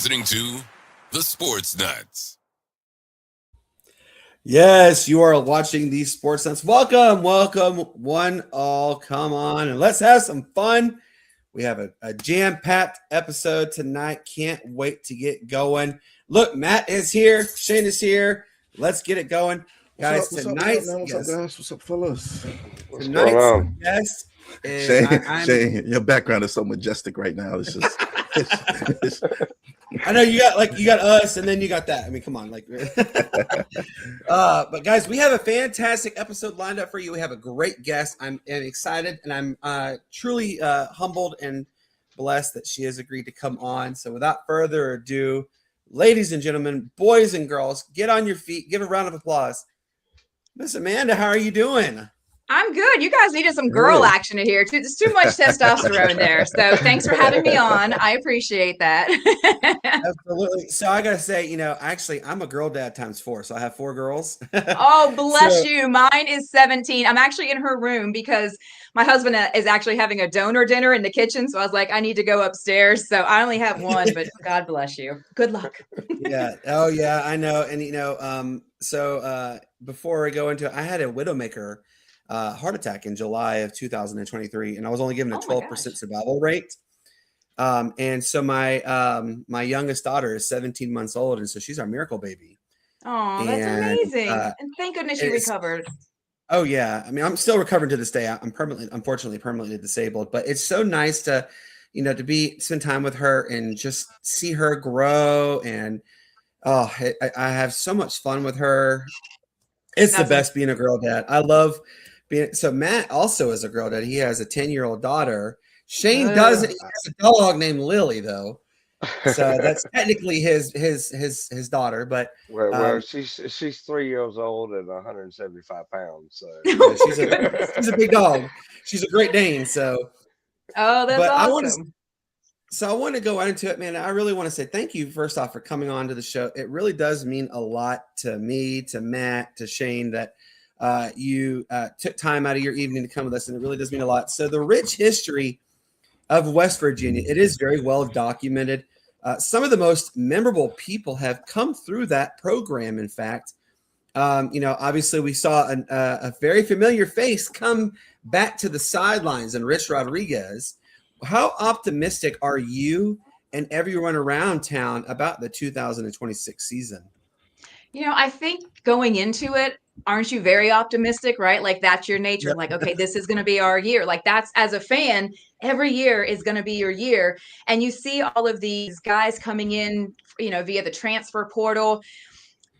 listening to the Sportz Nutz. Yes, you are watching the Sportz Nutz. Welcome, one all. Come on, and let's have some fun. We have a jam-packed episode tonight. Can't wait to get going. Look, Matt is here. Shane is here. Let's get it going. Guys, tonight's What's up, fellas? Tonight's guest is Shane, your background is so majestic right now. It's just I know you got us and then you got that. I mean, come on, but guys, we have a fantastic episode lined up for you. We have a great guest. I'm excited and I'm truly humbled and blessed that she has agreed to come on. So without further ado, ladies and gentlemen, boys and girls, get on your feet. Give a round of applause. Miss Amanda, how are you doing? I'm good. You guys needed some girl action in here. There's too much testosterone there. So thanks for having me on. I appreciate that. Absolutely. So I got to say, actually, I'm a girl dad times 4. So I have 4 girls. Oh, bless you. Mine is 17. I'm actually in her room because my husband is actually having a donor dinner in the kitchen. So I was like, I need to go upstairs. So I only have one, but God bless you. Good luck. Yeah. Oh, yeah, I know. And, so before I go into it, I had a widowmaker heart attack in July of 2023, and I was only given a 12% survival rate. And so my youngest daughter is 17 months old, and so she's our miracle baby. Oh, that's amazing! And thank goodness you recovered. Oh yeah, I mean, I'm still recovering to this day. I'm unfortunately permanently disabled, but it's so nice to, spend time with her and just see her grow. And I have so much fun with her. It's the best being a girl dad. I love being. So Matt also is a girl dad. He has a 10-year-old daughter. Shane doesn't. He has a dog named Lily though. So that's technically his daughter. But she's 3 years old and 175 pounds. So she's a big dog. She's a Great Dane. So that's awesome. I want to go right into it, man. I really want to say thank you, first off, for coming on to the show. It really does mean a lot to me, to Matt, to Shane, that you took time out of your evening to come with us, and it really does mean a lot. So the rich history of West Virginia, it is very well documented. Some of the most memorable people have come through that program, in fact. Obviously we saw a very familiar face come back to the sidelines in Rich Rodriguez. How optimistic are you and everyone around town about the 2026 season? I think going into it, aren't you very optimistic, right? Like that's your nature. Yep. Like, okay, this is going to be our year. Like that's, as a fan, every year is going to be your year. And you see all of these guys coming in, via the transfer portal.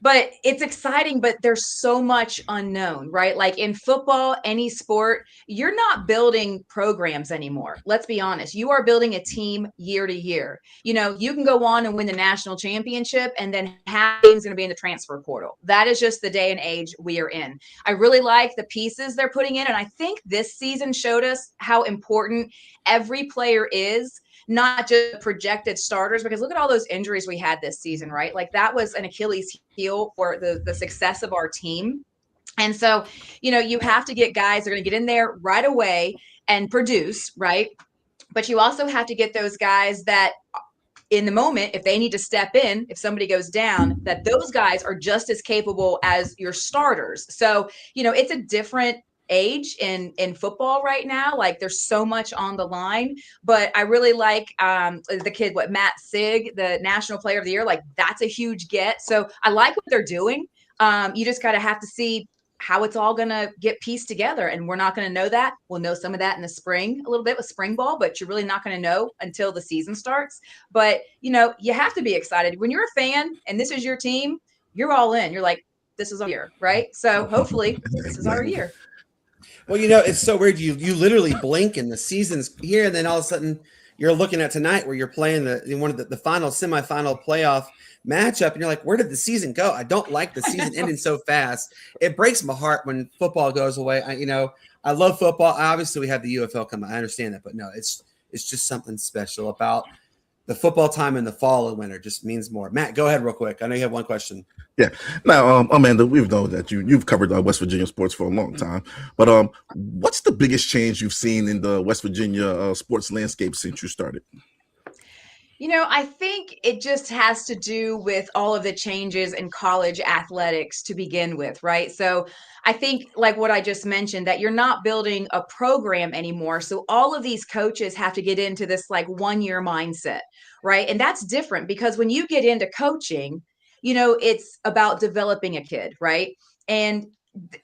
But it's exciting, but there's so much unknown, right? Like in football, any sport, you're not building programs anymore. Let's be honest. You are building a team year to year. You can go on and win the national championship, and then half the team's going to be in the transfer portal. That is just the day and age we are in. I really like the pieces they're putting in, and I think this season showed us how important every player is. Not just projected starters, because look at all those injuries we had this season, right? Like that was an Achilles heel for the success of our team. And so, you have to get guys that are going to get in there right away and produce, right? But you also have to get those guys that in the moment, if they need to step in, if somebody goes down, that those guys are just as capable as your starters. So, it's a different age in football right now. Like there's so much on the line, but I really like the kid, Matt Sig, the National Player of the Year. Like that's a huge get. So I like what they're doing. You just got to have to see how it's all going to get pieced together. And we're not going to know that. We'll know some of that in the spring, a little bit with spring ball, but you're really not going to know until the season starts. But, you have to be excited. When you're a fan and this is your team, you're all in. You're like, this is our year, right? So hopefully this is our year. Well, it's so weird. You literally blink and the season's here, and then all of a sudden you're looking at tonight where you're playing one of the final semifinal playoff matchup, and you're like, where did the season go? I don't like the season ending so fast. It breaks my heart when football goes away. I love football. Obviously, we have the UFL coming. I understand that, but no, it's just something special about the football time in the fall and winter. Just means more. Matt, go ahead real quick. I know you have one question. Yeah. Now, Amanda, we've known that you've covered West Virginia sports for a long time, but what's the biggest change you've seen in the West Virginia sports landscape since you started? I think it just has to do with all of the changes in college athletics to begin with, right? So I think, like what I just mentioned, that you're not building a program anymore. So all of these coaches have to get into this like 1 year mindset, right? And that's different because when you get into coaching, it's about developing a kid, right? And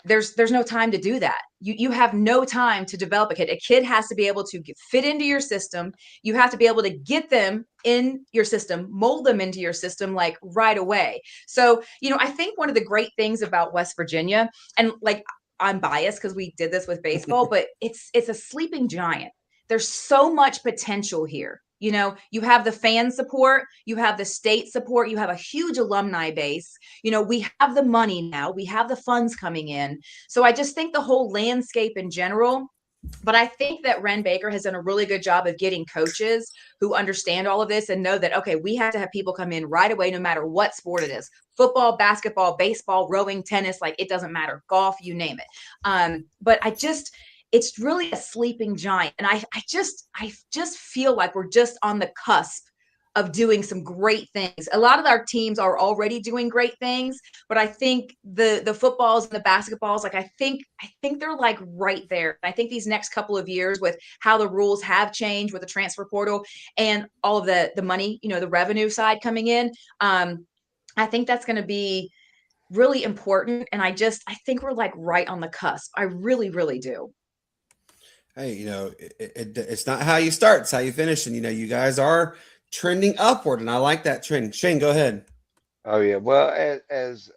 there's no time to do that. You have no time to develop a kid. A kid has to be able to fit into your system. You have to be able to get them in your system, mold them into your system like right away. So, I think one of the great things about West Virginia, and like I'm biased because we did this with baseball, but it's a sleeping giant. There's so much potential here. You have the fan support, you have the state support, you have a huge alumni base. We have the money now, we have the funds coming in. So I just think the whole landscape in general. But I think that Ren Baker has done a really good job of getting coaches who understand all of this and know that, okay, we have to have people come in right away, no matter what sport it is: football, basketball, baseball, rowing, tennis, like it doesn't matter, golf, you name it. But it's really a sleeping giant. And I just feel like we're just on the cusp of doing some great things. A lot of our teams are already doing great things, but I think the footballs and the basketballs, like I think they're like right there. I think these next couple of years, with how the rules have changed with the transfer portal and all of the money, the revenue side coming in, I think that's going to be really important. And I think we're like right on the cusp. I really, really do. Hey, it's not how you start, it's how you finish. And, you guys are trending upward, and I like that trend. Shane, go ahead. Oh yeah, well, as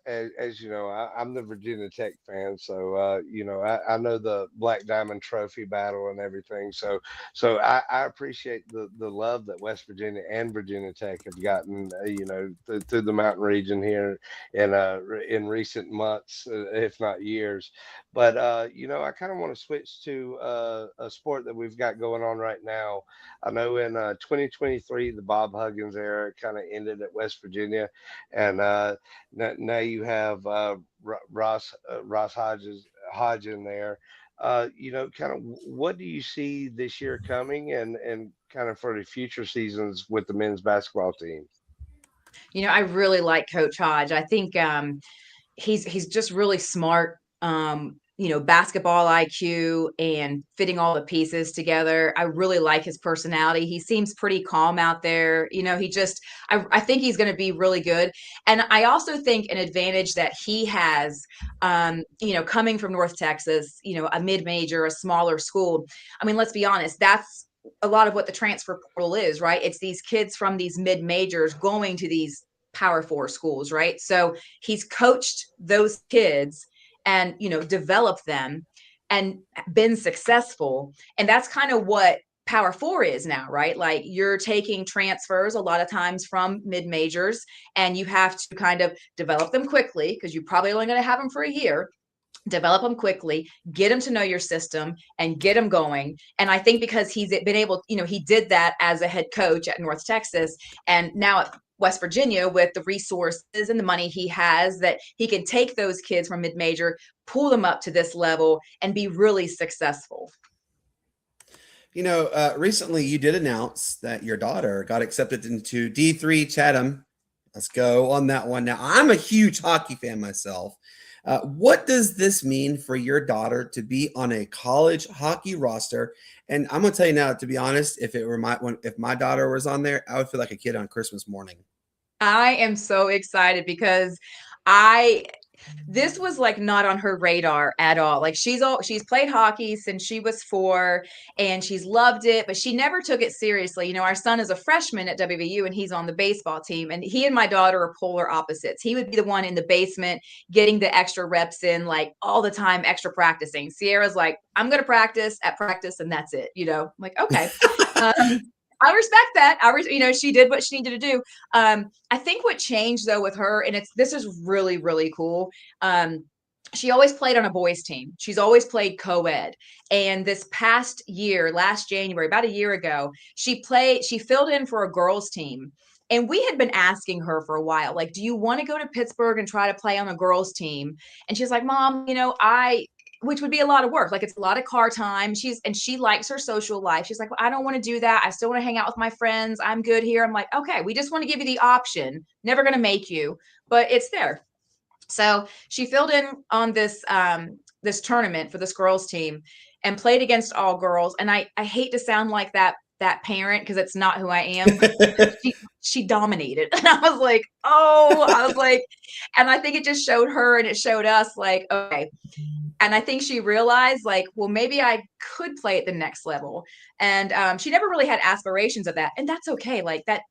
you know, I'm the Virginia Tech fan, so I know the Black Diamond Trophy battle and everything. So I appreciate the love that West Virginia and Virginia Tech have gotten, through the mountain region here in recent months, if not years. But I kind of want to switch to a sport that we've got going on right now. I know in 2023 the Bob Huggins era kind of ended at West Virginia, and now you have Ross Hodge in there. Kind of what do you see this year coming, and kind of for the future seasons with the men's basketball team? I really like Coach Hodge. I think he's just really smart. Basketball IQ and fitting all the pieces together. I really like his personality. He seems pretty calm out there. I think he's going to be really good. And I also think an advantage that he has, coming from North Texas, a mid-major, a smaller school. I mean, let's be honest, that's a lot of what the transfer portal is, right? It's these kids from these mid-majors going to these Power Four schools, right? So he's coached those kids and developed them and been successful. And that's kind of what Power Four is now, right? Like, you're taking transfers a lot of times from mid majors, and you have to kind of develop them quickly because you're probably only going to have them for a year. Develop them quickly, get them to know your system, and get them going. And I think because he's been able, he did that as a head coach at North Texas, and now at West Virginia, with the resources and the money he has, that he can take those kids from mid-major, pull them up to this level, and be really successful. Recently you did announce that your daughter got accepted into D3 Chatham. Let's go on that one. Now, I'm a huge hockey fan myself. What does this mean for your daughter to be on a college hockey roster? And I'm gonna tell you now, to be honest, if my daughter was on there, I would feel like a kid on Christmas morning. I am so excited because this was like not on her radar at all. Like, she's played hockey since she was 4, and she's loved it, but she never took it seriously. Our son is a freshman at WVU, and he's on the baseball team, and he and my daughter are polar opposites. He would be the one in the basement getting the extra reps in, like all the time, extra practicing. Sierra's like, I'm going to practice at practice, and that's it. I'm like, okay. I respect that. She did what she needed to do. I think what changed though with her, and this is really, really cool. She always played on a boys team. She's always played co-ed. And this past year, last January, about a year ago, she filled in for a girls team. And we had been asking her for a while, like, do you want to go to Pittsburgh and try to play on a girls team? And she's like, Mom, which would be a lot of work. Like it's a lot of car time. She likes her social life. She's like, well, I don't want to do that. I still want to hang out with my friends. I'm good here. I'm like, okay, we just want to give you the option. Never going to make you, but it's there. So she filled in on this tournament for this girls team and played against all girls. And I hate to sound like that parent, because it's not who I am. She dominated. And I was like, and I think it just showed her and it showed us like, okay. And I think she realized like, well, maybe I could play at the next level. And she never really had aspirations of that. And that's okay. Like that,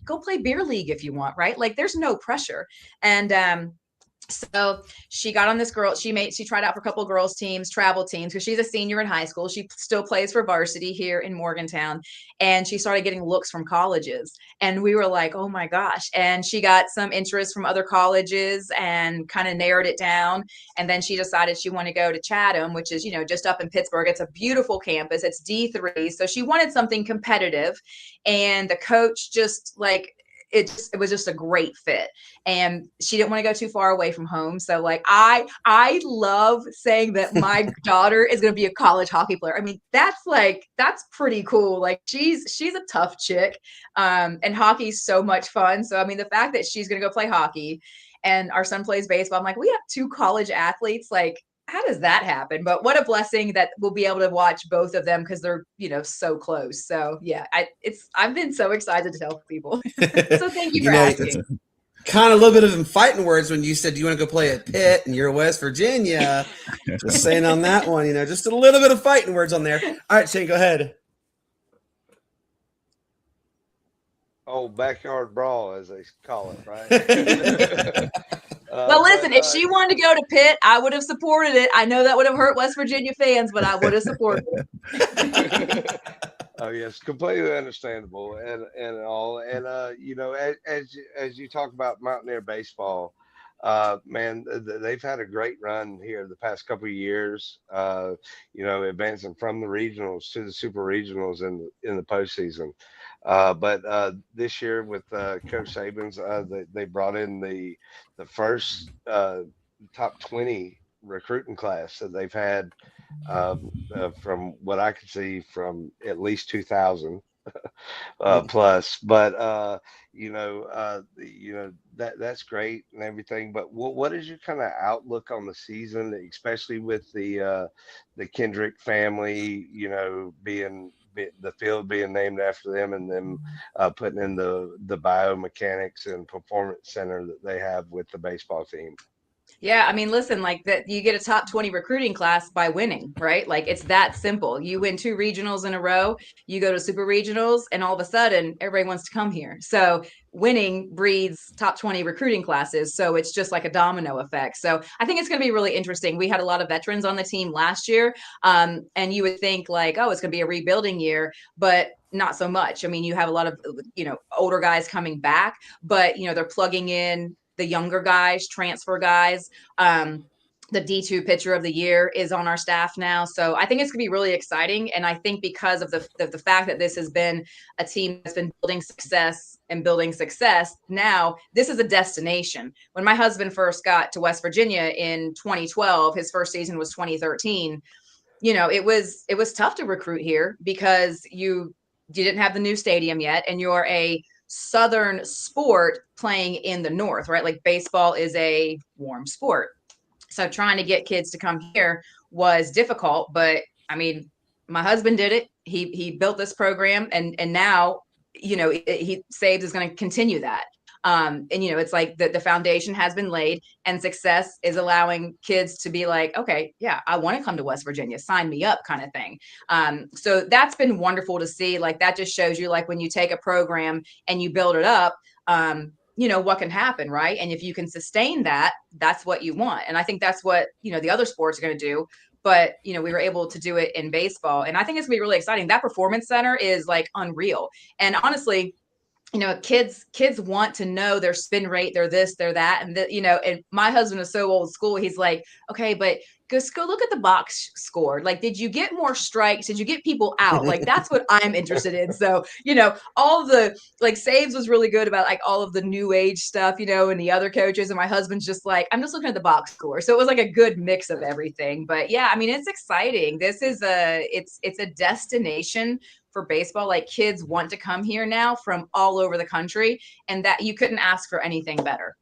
go play beer league if you want, right? Like there's no pressure. And so she got on this girl. She tried out for a couple of girls teams, travel teams, because she's a senior in high school. She still plays for varsity here in Morgantown. And she started getting looks from colleges. And we were like, oh my gosh. And she got some interest from other colleges and kind of narrowed it down. And then she decided she wanted to go to Chatham, which is, just up in Pittsburgh. It's a beautiful campus. It's D3. So she wanted something competitive. And the coach just like, it was just a great fit, and she didn't want to go too far away from home. So like I love saying that my daughter is going to be a college hockey player. I mean, that's pretty cool. Like she's a tough chick, and hockey's so much fun. So I mean, the fact that she's going to go play hockey, and our son plays baseball, I'm like, we have 2 college athletes. Like, how does that happen? But what a blessing that we'll be able to watch both of them, because they're, so close. So yeah, I've been so excited to tell people. So thank you for asking. Kind of a little bit of them fighting words when you said, do you want to go play at Pitt and you're West Virginia? Just saying on that one, just a little bit of fighting words on there. All right, Shane, go ahead. Oh, backyard brawl, as they call it, right? Well, listen, if she wanted to go to Pitt, I would have supported it. I know that would have hurt West Virginia fans, but I would have supported it. Oh yes, completely understandable, and all, and as you talk about Mountaineer baseball, man, they've had a great run here the past couple of years. Advancing from the regionals to the super regionals in the postseason. But this year with Coach Saban's, they brought in the first top 20 recruiting class that they've had from what I could see from at least 2000 plus. But that's great and everything. But what is your kind of outlook on the season, especially with the Kendrick family, being the field being named after them, and them putting in the biomechanics and performance center that they have with the baseball team? Yeah, I mean, listen, like that, you get a top 20 recruiting class by winning, right? Like it's that simple. You win 2 regionals in a row, you go to super regionals, and all of a sudden everybody wants to come here. So winning breeds top 20 recruiting classes. So it's just like a domino effect. So I think it's going to be really interesting. We had a lot of veterans on the team last year. And you would think like, oh, it's going to be a rebuilding year, but not so much. I mean, you have a lot of, older guys coming back, but, they're plugging in the younger guys, transfer guys. The D2 pitcher of the year is on our staff now. So I think it's going to be really exciting. And I think because of the fact that this has been a team that's been building success, now this is a destination. When my husband first got to West Virginia in 2012, his first season was 2013. It was tough to recruit here because you didn't have the new stadium yet, and you're a Southern sport playing in the North, right? Like baseball is a warm sport. So trying to get kids to come here was difficult, but I mean, my husband did it. He built this program, and now, he Sabes is going to continue that. And it's like the foundation has been laid, and success is allowing kids to be like, okay, yeah, I want to come to West Virginia, sign me up kind of thing. So that's been wonderful to see. Like that just shows you, like when you take a program and you build it up, what can happen, right? And if you can sustain that, that's what you want. And I think that's what, the other sports are going to do. But, we were able to do it in baseball. And I think it's going to be really exciting. That performance center is like unreal. And honestly, kids want to know their spin rate, their this, their that. And and my husband is so old school. He's like, okay, but just go look at the box score. Like, did you get more strikes? Did you get people out? Like, that's what I'm interested in. So, all the like saves was really good about like all of the new age stuff, and the other coaches. And my husband's just like, I'm just looking at the box score. So it was like a good mix of everything. But yeah, I mean, it's exciting. This is it's a destination for baseball. Like, kids want to come here now from all over the country, and that you couldn't ask for anything better.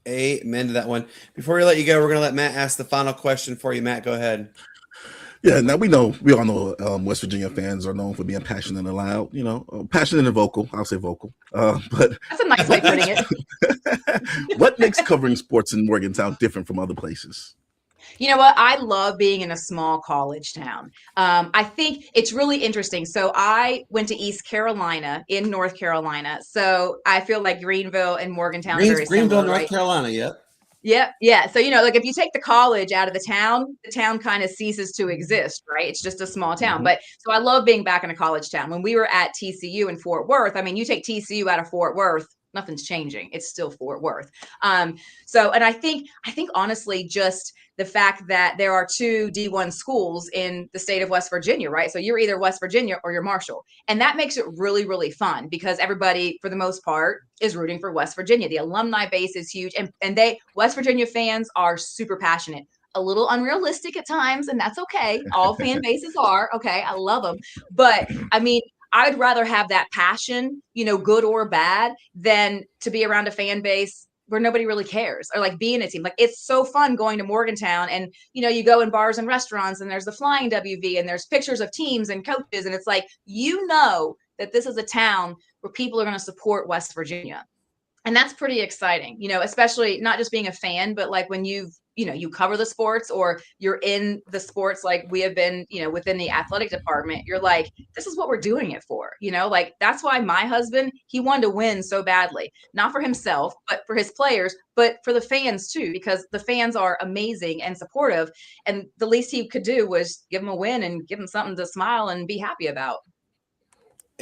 Amen to that one. Before we let you go, we're going to let Matt ask the final question for you. Matt, go ahead. Yeah, now we all know West Virginia fans are known for being passionate and loud, passionate and vocal. I'll say vocal. But that's a nice way of putting it. What makes covering sports in Morgantown different from other places? You know what? I love being in a small college town. I think it's really interesting. So I went to East Carolina in North Carolina. So I feel like Greenville and Morgantown are very Greenville, similar, North right? Carolina, yep. Yep. Yeah. So, like if you take the college out of the town kind of ceases to exist, right? It's just a small town. Mm-hmm. But so I love being back in a college town. When we were at TCU in Fort Worth, I mean, you take TCU out of Fort Worth, nothing's changing. It's still Fort Worth. And I think honestly, just the fact that there are two D1 schools in the state of West Virginia, right? So you're either West Virginia or you're Marshall. And that makes it really, really fun because everybody, for the most part, is rooting for West Virginia. The alumni base is huge. And West Virginia fans are super passionate. A little unrealistic at times, and that's okay. All fan bases are. Okay, I love them. But, I mean, I'd rather have that passion, good or bad, than to be around a fan base where nobody really cares, or like be in a team. Like, it's so fun going to Morgantown and, you go in bars and restaurants and there's the flying WV and there's pictures of teams and coaches. And it's like, that this is a town where people are going to support West Virginia. And that's pretty exciting, especially not just being a fan, but like when you cover the sports or you're in the sports, like we have been, within the athletic department, you're like, this is what we're doing it for, like that's why my husband, he wanted to win so badly, not for himself, but for his players, but for the fans too, because the fans are amazing and supportive. And the least he could do was give them a win and give them something to smile and be happy about.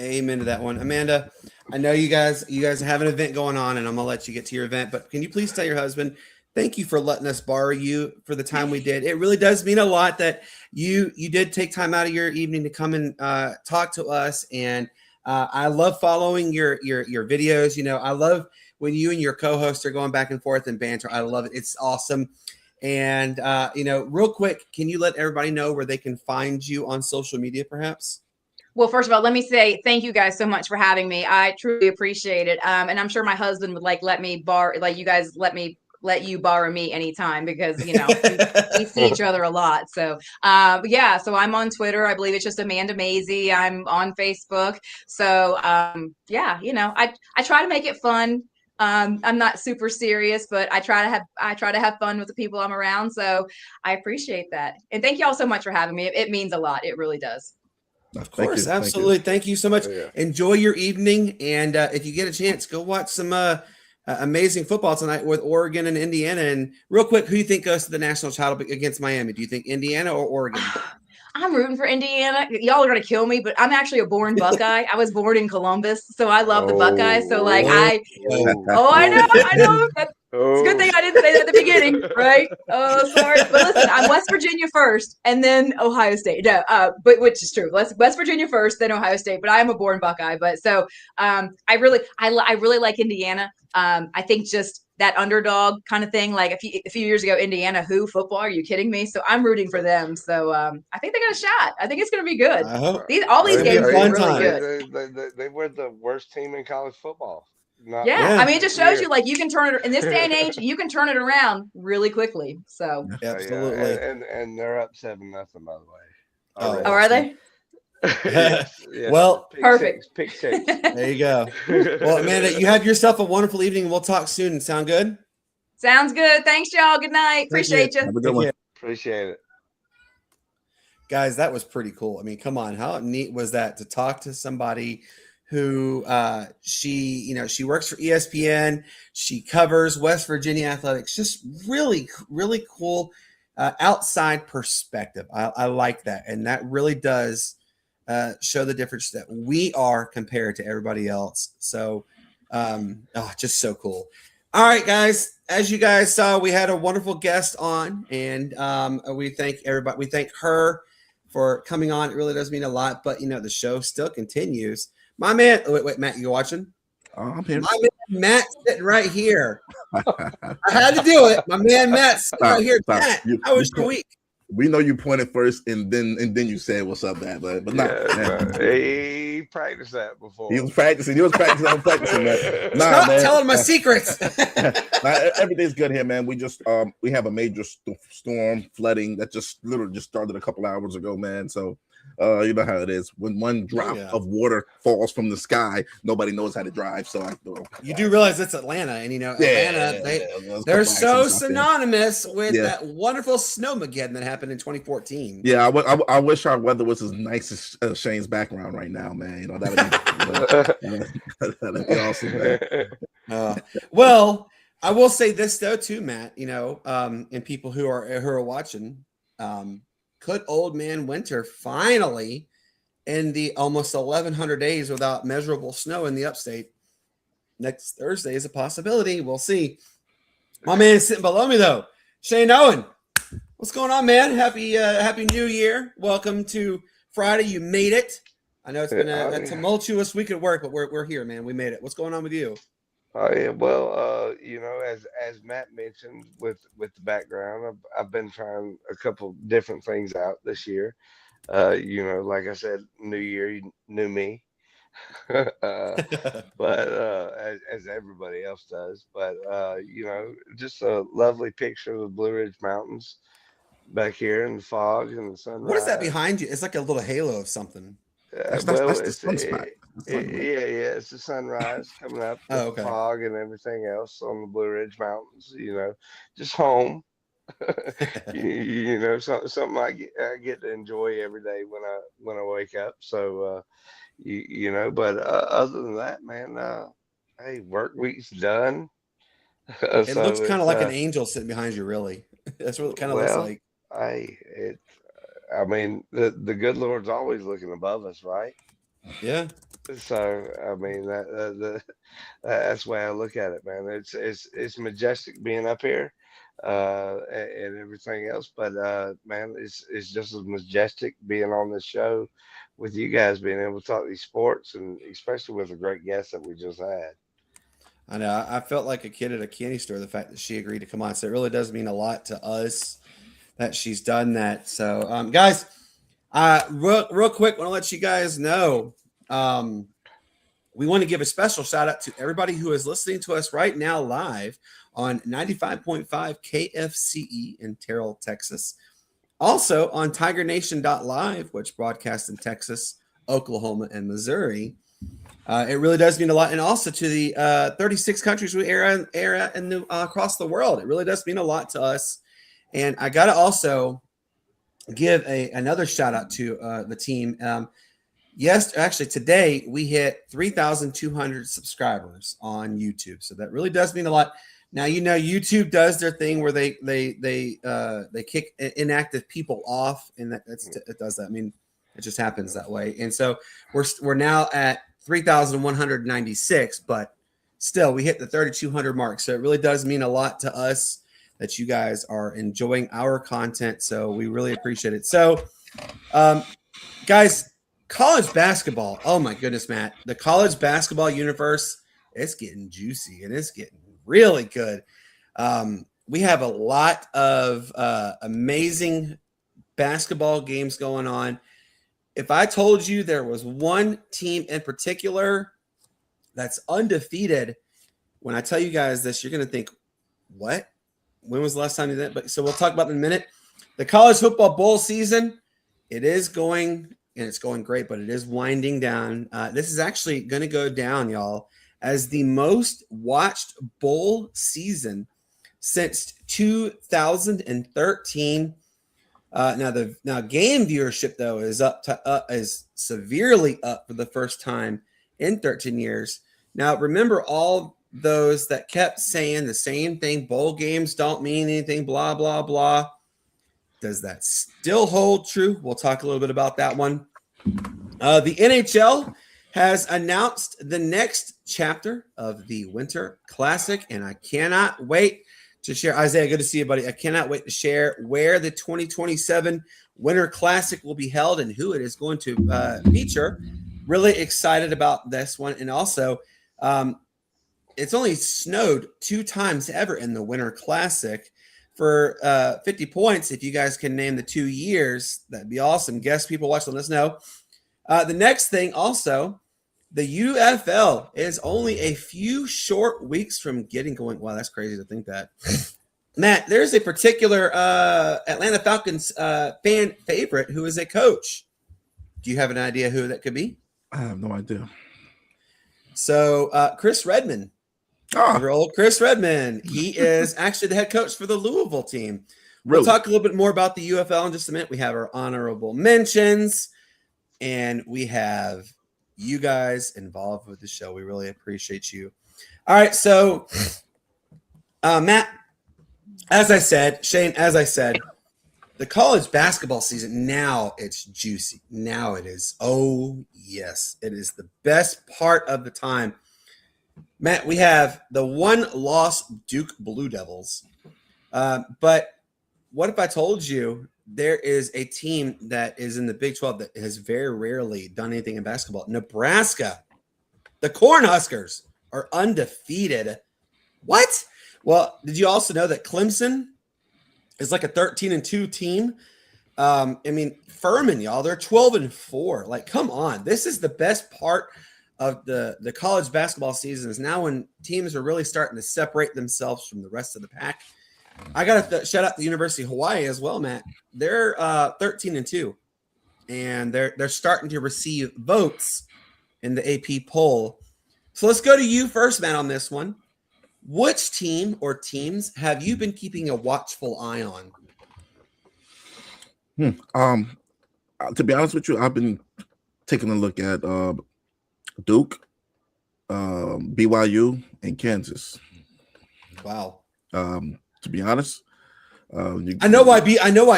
Amen to that one. Amanda, I know you guys have an event going on, and I'm gonna let you get to your event, but can you please tell your husband, thank you for letting us borrow you for the time we did. It really does mean a lot that you did take time out of your evening to come and talk to us. And I love following your videos. I love when you and your co-hosts are going back and forth and banter. I love it. It's awesome. And real quick, can you let everybody know where they can find you on social media, perhaps? Well, first of all, let me say thank you guys so much for having me. I truly appreciate it. And I'm sure my husband would let you borrow me anytime because, we see each other a lot. So, so I'm on Twitter. I believe it's just Amanda Mazey. I'm on Facebook. So, I try to make it fun. I'm not super serious, but I try to have fun with the people I'm around. So I appreciate that. And thank you all so much for having me. It means a lot. It really does. Of course, absolutely. Thank you so much. Yeah. Enjoy your evening, and if you get a chance, go watch some amazing football tonight with Oregon and Indiana. And real quick, who do you think goes to the national title against Miami? Do you think Indiana or Oregon? I'm rooting for Indiana. Y'all are going to kill me, but I'm actually a born Buckeye. I was born in Columbus, so I love the Buckeyes. So I know. It's a good thing I didn't say that at the beginning, right? Oh, sorry. But listen, I'm West Virginia first, and then Ohio State. No, but which is true. West Virginia first, then Ohio State. But I am a born Buckeye. But so I really like Indiana. I think just that underdog kind of thing. Like a few years ago, Indiana, football? Are you kidding me? So I'm rooting for them. So I think they got a shot. I think it's going to be good. All these games are really good. They were the worst team in college football. I mean, it just shows you, like, you can turn it in this day and age. You can turn it around really quickly. So absolutely, and they're up 7-0, by the way. Oh, are they? Yes. Well, perfect. Pick six. There you go. Well, Amanda, you have yourself a wonderful evening. We'll talk soon. Sound good? Sounds good. Thanks, y'all. Good night. Appreciate you. Have a good one. Appreciate it. Guys, that was pretty cool. I mean, come on. How neat was that to talk to somebody who she works for ESPN. She covers West Virginia athletics. Just really, really cool outside perspective. I like that. And that really does show the difference that we are compared to everybody else. So, just so cool. All right, guys. As you guys saw, we had a wonderful guest on, and we thank everybody. We thank her for coming on. It really does mean a lot. But the show still continues. My man, wait, Matt, you watching? I'm here. My man Matt sitting right here. I had to do it. My man Matt sitting right here. Matt, how was your week? We know you pointed first, and then you said what's up, that, but not. He practiced that before. He was practicing. I'm practicing, man. Stop telling my secrets. Everything's good here, man. We just we have a major storm flooding that just literally just started a couple hours ago, man. So you know how it is when one drop of water falls from the sky, nobody knows how to drive. So you do realize it's Atlanta, and Atlanta, they're so synonymous with that wonderful snowmageddon that happened in 2014. Yeah, I wish our weather was as nice as Shane's background right now, man. That'd be awesome, man. Well, I will say this though too, Matt. And people who are watching, could old man winter finally end the almost 1,100 days without measurable snow in the upstate? Next Thursday is a possibility. We'll see. My man is sitting below me though. Shane Owen, what's going on, man? Happy New Year. Welcome to Friday. You made it. I know it's been a tumultuous week at work, but we're here, man. We made it. What's going on with you? Oh yeah, well, as Matt mentioned with the background, I've been trying a couple different things out this year. Like I said, new year, new me. But as everybody else does. But just a lovely picture of the Blue Ridge Mountains back here in the fog and the sunrise. What is that behind you? It's like a little halo of something. That's the sunspot. It's the sunrise coming up, the fog and everything else on the Blue Ridge Mountains. Just home. Something I get to enjoy every day when I wake up. So, but other than that, man, hey, work week's done. It looks kind of like an angel sitting behind you. Really, that's what it kind of looks like. I mean, the good Lord's always looking above us, right? Yeah. So I mean that's the way I look at it, man. It's majestic being up here, and everything else, but man, it's just as majestic being on this show with you guys, being able to talk these sports, and especially with the great guests that we just had. I know. I felt like a kid at a candy store. The fact that she agreed to come on, so it really does mean a lot to us that she's done that. So, guys, real quick, want to let you guys know. We want to give a special shout out to everybody who is listening to us right now live on 95.5 KFCE in Terrell, Texas. Also on TigerNation.live, which broadcasts in Texas, Oklahoma, and Missouri. It really does mean a lot. And also to the 36 countries we air in across the world. It really does mean a lot to us. And I got to also give another shout out to the team. Yes, actually, today we hit 3,200 subscribers on YouTube, so that really does mean a lot. Now YouTube does their thing where they kick inactive people off, and it does that. I mean, it just happens that way. And so we're now at 3,196, but still we hit the 3,200 mark. So it really does mean a lot to us that you guys are enjoying our content. So we really appreciate it. So, guys. College basketball. Oh my goodness, Matt. The college basketball universe, it's getting juicy and it's getting really good. We have a lot of amazing basketball games going on. If I told you there was one team in particular that's undefeated, when I tell you guys this, you're going to think, what? When was the last time you did that? But so we'll talk about it in a minute. The college football bowl season, it is going and it's going great, but it is winding down. This is actually going to go down, y'all, as the most watched bowl season since 2013. Now game viewership though is severely up for the first time in 13 years. Now remember all those that kept saying the same thing: bowl games don't mean anything, blah blah blah. Does that still hold true? We'll talk a little bit about that one. The NHL has announced the next chapter of the Winter Classic, and I cannot wait to share. Isaiah, good to see you, buddy. I cannot wait to share where the 2027 Winter Classic will be held and who it is going to feature. Really excited about this one. And also, it's only snowed 2 times ever in the Winter Classic. For 50 points, if you guys can name the 2 years, that'd be awesome. Guess people watching, let us know. The next thing also, the UFL is only a few short weeks from getting going. Wow, that's crazy to think that. Matt, there's a particular Atlanta Falcons fan favorite who is a coach. Do you have an idea who that could be? I have no idea. So Chris Redmond. Your old Chris Redmond. He is actually the head coach for the Louisville team. Really? We'll talk a little bit more about the UFL in just a minute. We have our honorable mentions, and we have you guys involved with the show. We really appreciate you. All right, so Matt, as I said, Shane, as I said, the college basketball season, now it's juicy. Now it is. Oh, yes. It is the best part of the time. Matt, we have the 1-loss Duke Blue Devils. But what if I told you there is a team that is in the Big 12 that has very rarely done anything in basketball? Nebraska, the Cornhuskers, are undefeated. What? Well, did you also know that Clemson is like a 13-2 team? I mean, Furman, y'all, they're 12-4. Like, come on. This is the best part of the college basketball season, is now when teams are really starting to separate themselves from the rest of the pack. I got to shout out the University of Hawaii as well, Matt. They're 13-2, and they're starting to receive votes in the AP poll. So let's go to you first, Matt, on this one. Which team or teams have you been keeping a watchful eye on? To be honest with you, I've been taking a look at Duke, BYU, and Kansas. Wow. To be honest, I know why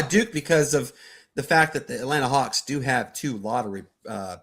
Duke, because of the fact that the Atlanta Hawks do have 2 lottery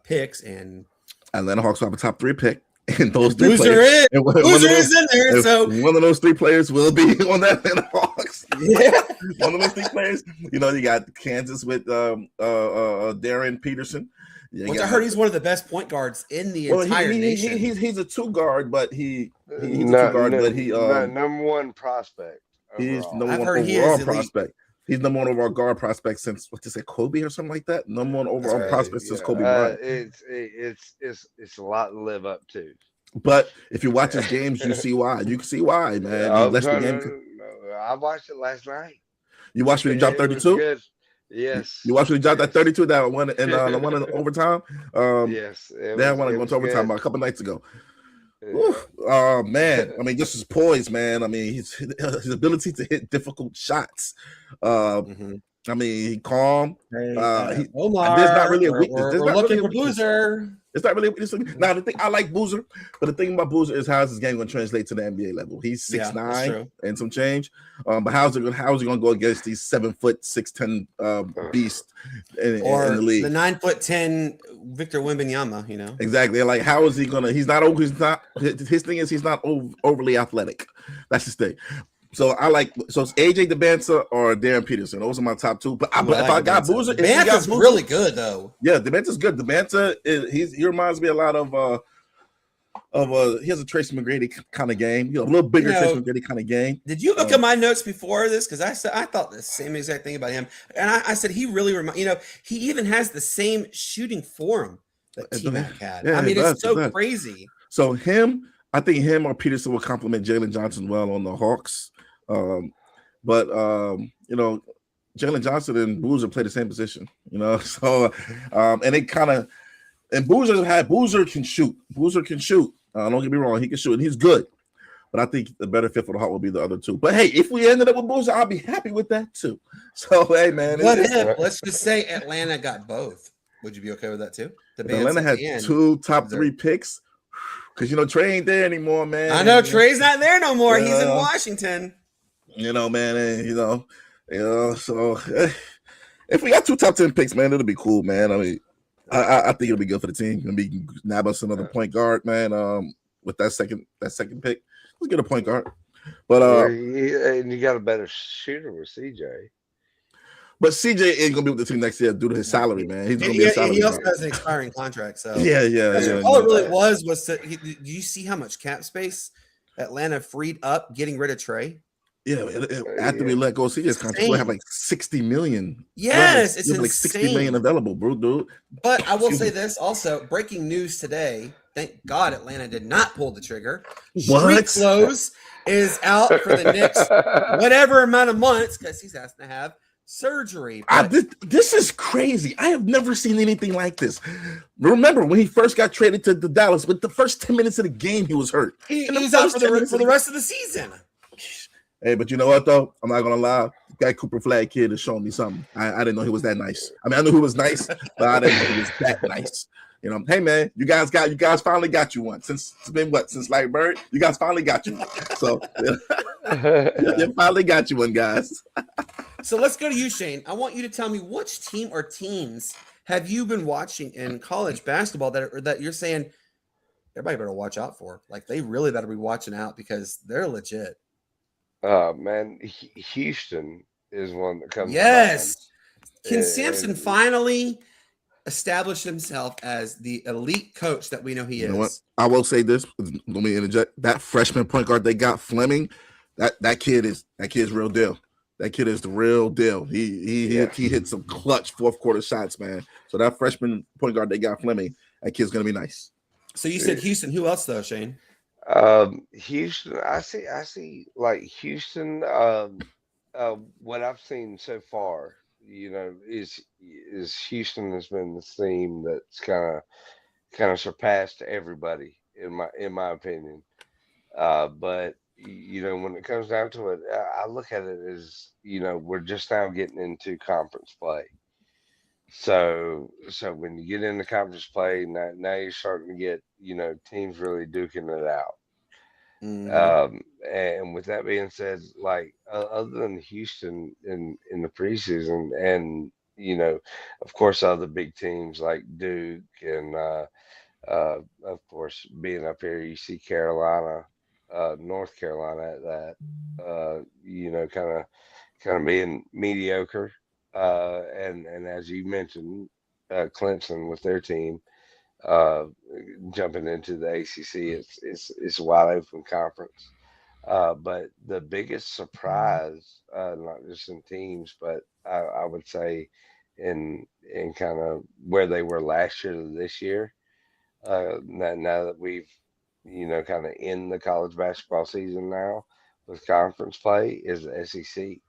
picks, and Atlanta Hawks have a top 3 pick, and those 3 Boozer players. Boozer is in there, so one of those 3 players will be on the Atlanta Hawks. Yeah. One of those 3 players. You know, you got Kansas with Darren Peterson. Which I heard he's one of the best point guards in the entire nation. He's a 2 guard, but he's a 2 guard, but he number 1 prospect. He's overall. number 1 overall prospect. He's number 1 overall guard prospect since Kobe or something like that. Number 1 overall prospect since Kobe Bryant. It's a lot to live up to. But if you watch his games, you see why. You can see why, man. I watched it last night. You watched when he dropped 32? Yes. You watched when he dropped that 32 that one in the one in overtime? Yes. That one I went to overtime a couple nights ago. Oh man, I mean, just his poise, man. I mean, his ability to hit difficult shots. I mean, he calm. Omar, there's not really a weakness. We're looking for Boozer. It's not really a weakness. Now, the thing I like Boozer, but the thing about Boozer is how's his game going to translate to the NBA level? He's 6'9" and some change. But how's he going to go against these 7 foot 6'10" beasts in the league? The 9'10" Victor Wembanyama, you know. Exactly. Like, how is he gonna? His thing is he's not overly athletic. That's his thing. So it's AJ DeBanza or Darren Peterson. Those are my top 2. But if I got Boozer, DeBanza's really good though. Yeah, DeBanza's good. DeBanza he reminds me a lot of he has a Tracy McGrady kind of game. A little bigger Tracy McGrady kind of game. Did you look at my notes before this? Because I thought the same exact thing about him, and I said he really he even has the same shooting form that T-Mac had. Yeah, I mean, it's so crazy. So I think him or Peterson will complement Jalen Johnson well on the Hawks. But Jalen Johnson and Boozer play the same position, so and it kind of, and Boozer can shoot. Don't get me wrong, he can shoot and he's good, but I think the better fit for the Hawks will be the other 2. But hey, if we ended up with Boozer, I'll be happy with that too. So hey, man, let's just say Atlanta got both. Would you be okay with that too? Atlanta had 2 top 3 picks. Because Trey ain't there anymore, man. I know Trey's not there no more. He's in Washington. So if we got 2 top 10 picks, man, it'll be cool, man. I mean, I think it'll be good for the team. And we can nab us another point guard, man. With that second pick, let's get a point guard. But and you got a better shooter with CJ. But CJ ain't gonna be with the team next year due to his salary, man. He's gonna be a salary. He also has an expiring contract, so yeah. All it really was to. Do you see how much cap space Atlanta freed up getting rid of Trey? Yeah, after we let go of CJ's contract, we'll have like 60 million. Yes, it's like insane. 60 million available, bro, dude. But I will say this also: breaking news today. Thank God Atlanta did not pull the trigger. Street Clothes is out for the next whatever amount of months because he's asking to have surgery. This is crazy. I have never seen anything like this. Remember when he first got traded to the Dallas, but the first 10 minutes of the game he was hurt. He's out for the rest of the season. Hey, but you know what though? I'm not gonna lie. That Cooper Flag kid is showing me something. I didn't know he was that nice. I mean, I knew he was nice, but I didn't know he was that nice. You know, hey man, you guys finally got you one. Since it's been since Larry Bird, you guys finally got you one. So they finally got you one, guys. So let's go to you, Shane. I want you to tell me which team or teams have you been watching in college basketball that you're saying everybody better watch out for? Like they really better be watching out because they're legit. Man, Houston is one that comes. Yes. Can Sampson finally establish himself as the elite coach that we know he is? You know what? I will say this. Let me interject. That freshman point guard they got, Fleming, that kid is real deal. That kid is the real deal. He hit some clutch fourth quarter shots, man. So that freshman point guard they got, Fleming, that kid's gonna be nice. So you said Houston. Who else though, Shane? Houston. I see like Houston. What I've seen so far, you know, is Houston has been the team that's kind of surpassed everybody in my opinion. But you know, when it comes down to it, I look at it as, you know, we're just now getting into conference play. So when you get into conference play, now you're starting to get, you know, teams really duking it out. Mm-hmm. And with that being said, like other than Houston in the preseason, and you know, of course, other big teams like Duke and of course being up here, you see Carolina, North Carolina at that, you know, kind of being mediocre, and as you mentioned, Clemson with their team. Jumping into the ACC, it's a wide open conference. But the biggest surprise, not just in teams, but I would say in kind of where they were last year to this year. Now that we've, you know, kind of in the college basketball season now with conference play, is the SEC.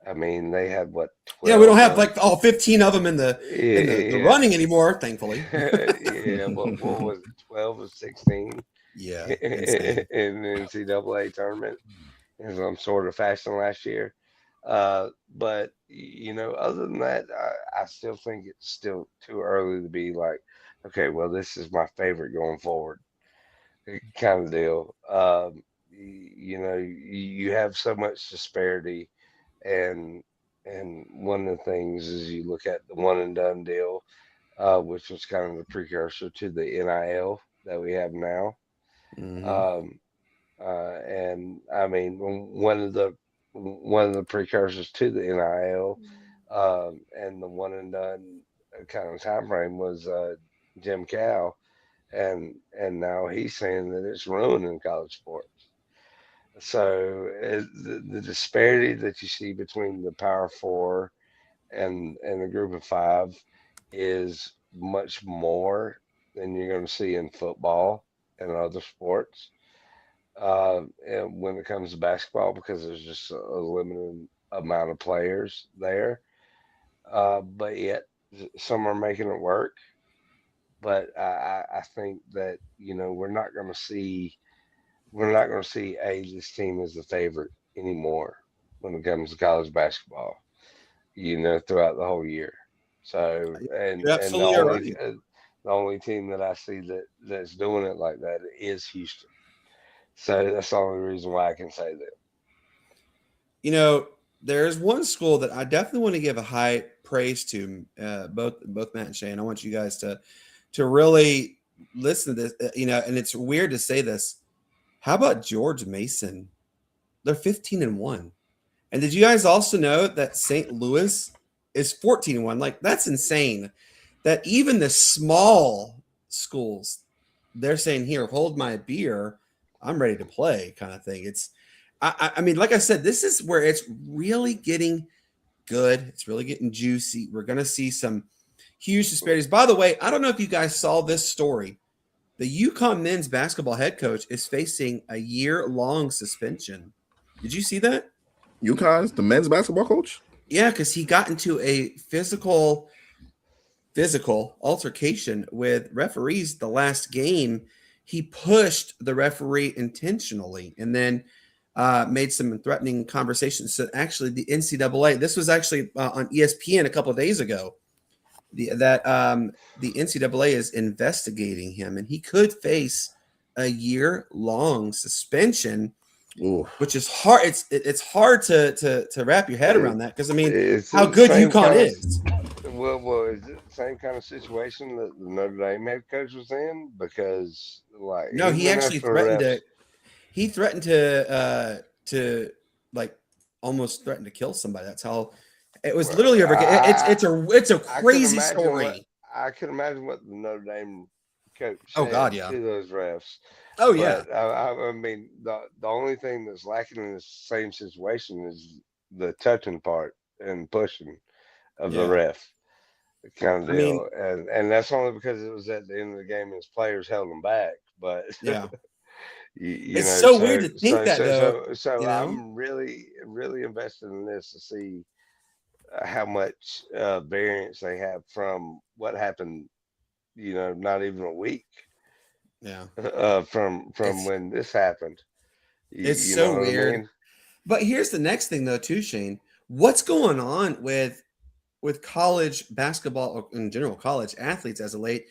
I mean, they had what? 12 yeah, we don't have like all 15 of them in the running anymore, thankfully. Yeah, what was it? 12 or 16? Yeah, in the NCAA tournament in some sort of fashion last year. But you know, other than that, I still think it's still too early to be like, okay, well, this is my favorite going forward, kind of deal. You know, you have so much disparity. And one of the things is you look at the one and done deal, which was kind of the precursor to the NIL that we have now. Mm-hmm. And I mean, one of the precursors to the NIL, and the one and done kind of time frame was Jim Cow, and now he's saying that it's ruining college sports. So the disparity that you see between the Power Four and the Group of Five is much more than you're going to see in football and other sports. And when it comes to basketball, because there's just a limited amount of players there, but yet some are making it work. But I think that, you know, we're not going to see this team as the favorite anymore when it comes to college basketball, you know, throughout the whole year. So, and the only team that I see that's doing it like that is Houston. So that's the only reason why I can say that. You know, there's one school that I definitely want to give a high praise to both Matt and Shane. I want you guys to really listen to this. And it's weird to say this. How about George Mason? They're 15-1. And did you guys also know that St. Louis is 14-1? Like, that's insane. That even the small schools, they're saying, here, hold my beer. I'm ready to play, kind of thing. I mean, like I said, this is where it's really getting good. It's really getting juicy. We're going to see some huge disparities. By the way, I don't know if you guys saw this story. The UConn men's basketball head coach is facing a year-long suspension. Did you see that? UConn's the men's basketball coach? Yeah, because he got into a physical altercation with referees the last game. He pushed the referee intentionally and then made some threatening conversations. So actually the NCAA, this was actually on ESPN a couple of days ago, the NCAA is investigating him, and he could face a year-long suspension. Ooh. Which is hard. It's hard to wrap your head around that, because I mean, how good UConn is. Well, is it the same kind of situation that the Notre Dame head coach was in? Because no, he actually threatened to. He threatened to like almost threaten to kill somebody. That's how it was. Literally over. It's a crazy story. I can imagine what the Notre Dame coach said to those refs. Oh yeah. But, I mean, the only thing that's lacking in this same situation is the touching part and pushing of the ref, kind of deal. And that's only because it was at the end of the game and his players held them back. But yeah, it's so weird to think that though. So I'm really, really invested in this to see how much variance they have from what happened. Not even a week. Yeah. From when this happened. It's so weird. I mean? But here's the next thing though, too, Shane. What's going on with college basketball, or in general college athletes as of late?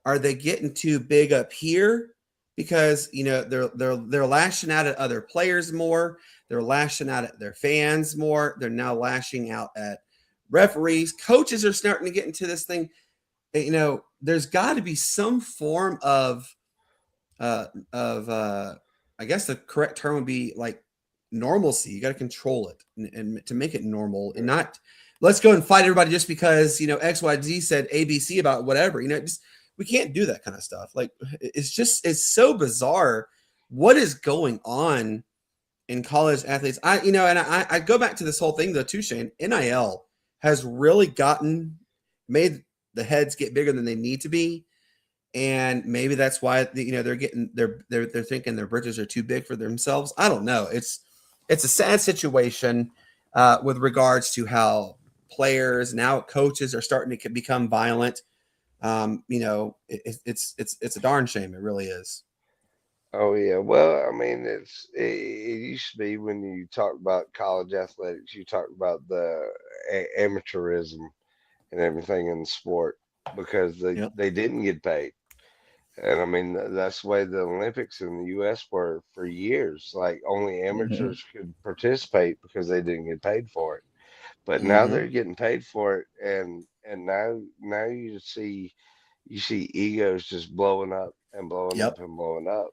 Are they getting too big up here? Because they're lashing out at other players more. They're lashing out at their fans more. They're now lashing out at referees. Coaches are starting to get into this thing. There's got to be some form of I guess the correct term would be like normalcy. You got to control it and to make it normal, and not let's go and fight everybody just because XYZ said ABC about whatever. We can't do that kind of stuff. Like it's so bizarre what is going on in college athletes. I go back to this whole thing though too, Shane. NIL has really made the heads get bigger than they need to be. And maybe that's why they're thinking their britches are too big for themselves. I don't know. It's a sad situation with regards to how players, now coaches, are starting to become violent. It's a darn shame. It really is. Oh yeah. Well, I mean, it used to be when you talk about college athletics, you talk about the amateurism and everything in the sport, because they didn't get paid. And I mean, that's the way the Olympics in the U.S. were for years. Like only amateurs could participate because they didn't get paid for it. But now they're getting paid for it, and now you see egos just blowing up and blowing up and blowing up,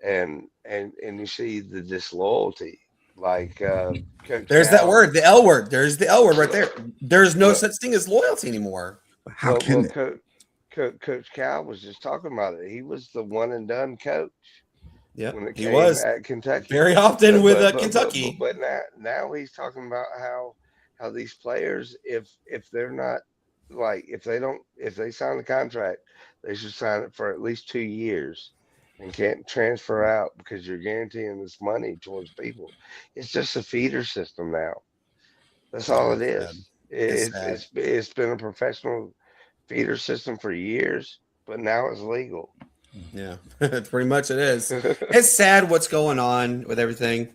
and you see the disloyalty. Like there's that word, the L word. There's the L word right there. There's no such thing as loyalty anymore. How can Coach Cal was just talking about it. He was the one and done coach. Yeah, he was at Kentucky very often with Kentucky. But now he's talking about how these players, if they're not, like, if they sign the contract, they should sign it for at least 2 years and can't transfer out, because you're guaranteeing this money towards people. It's just a feeder system now. That's all it is. It's been a professional feeder system for years, but now it's legal. Yeah, pretty much it is. It's sad what's going on with everything.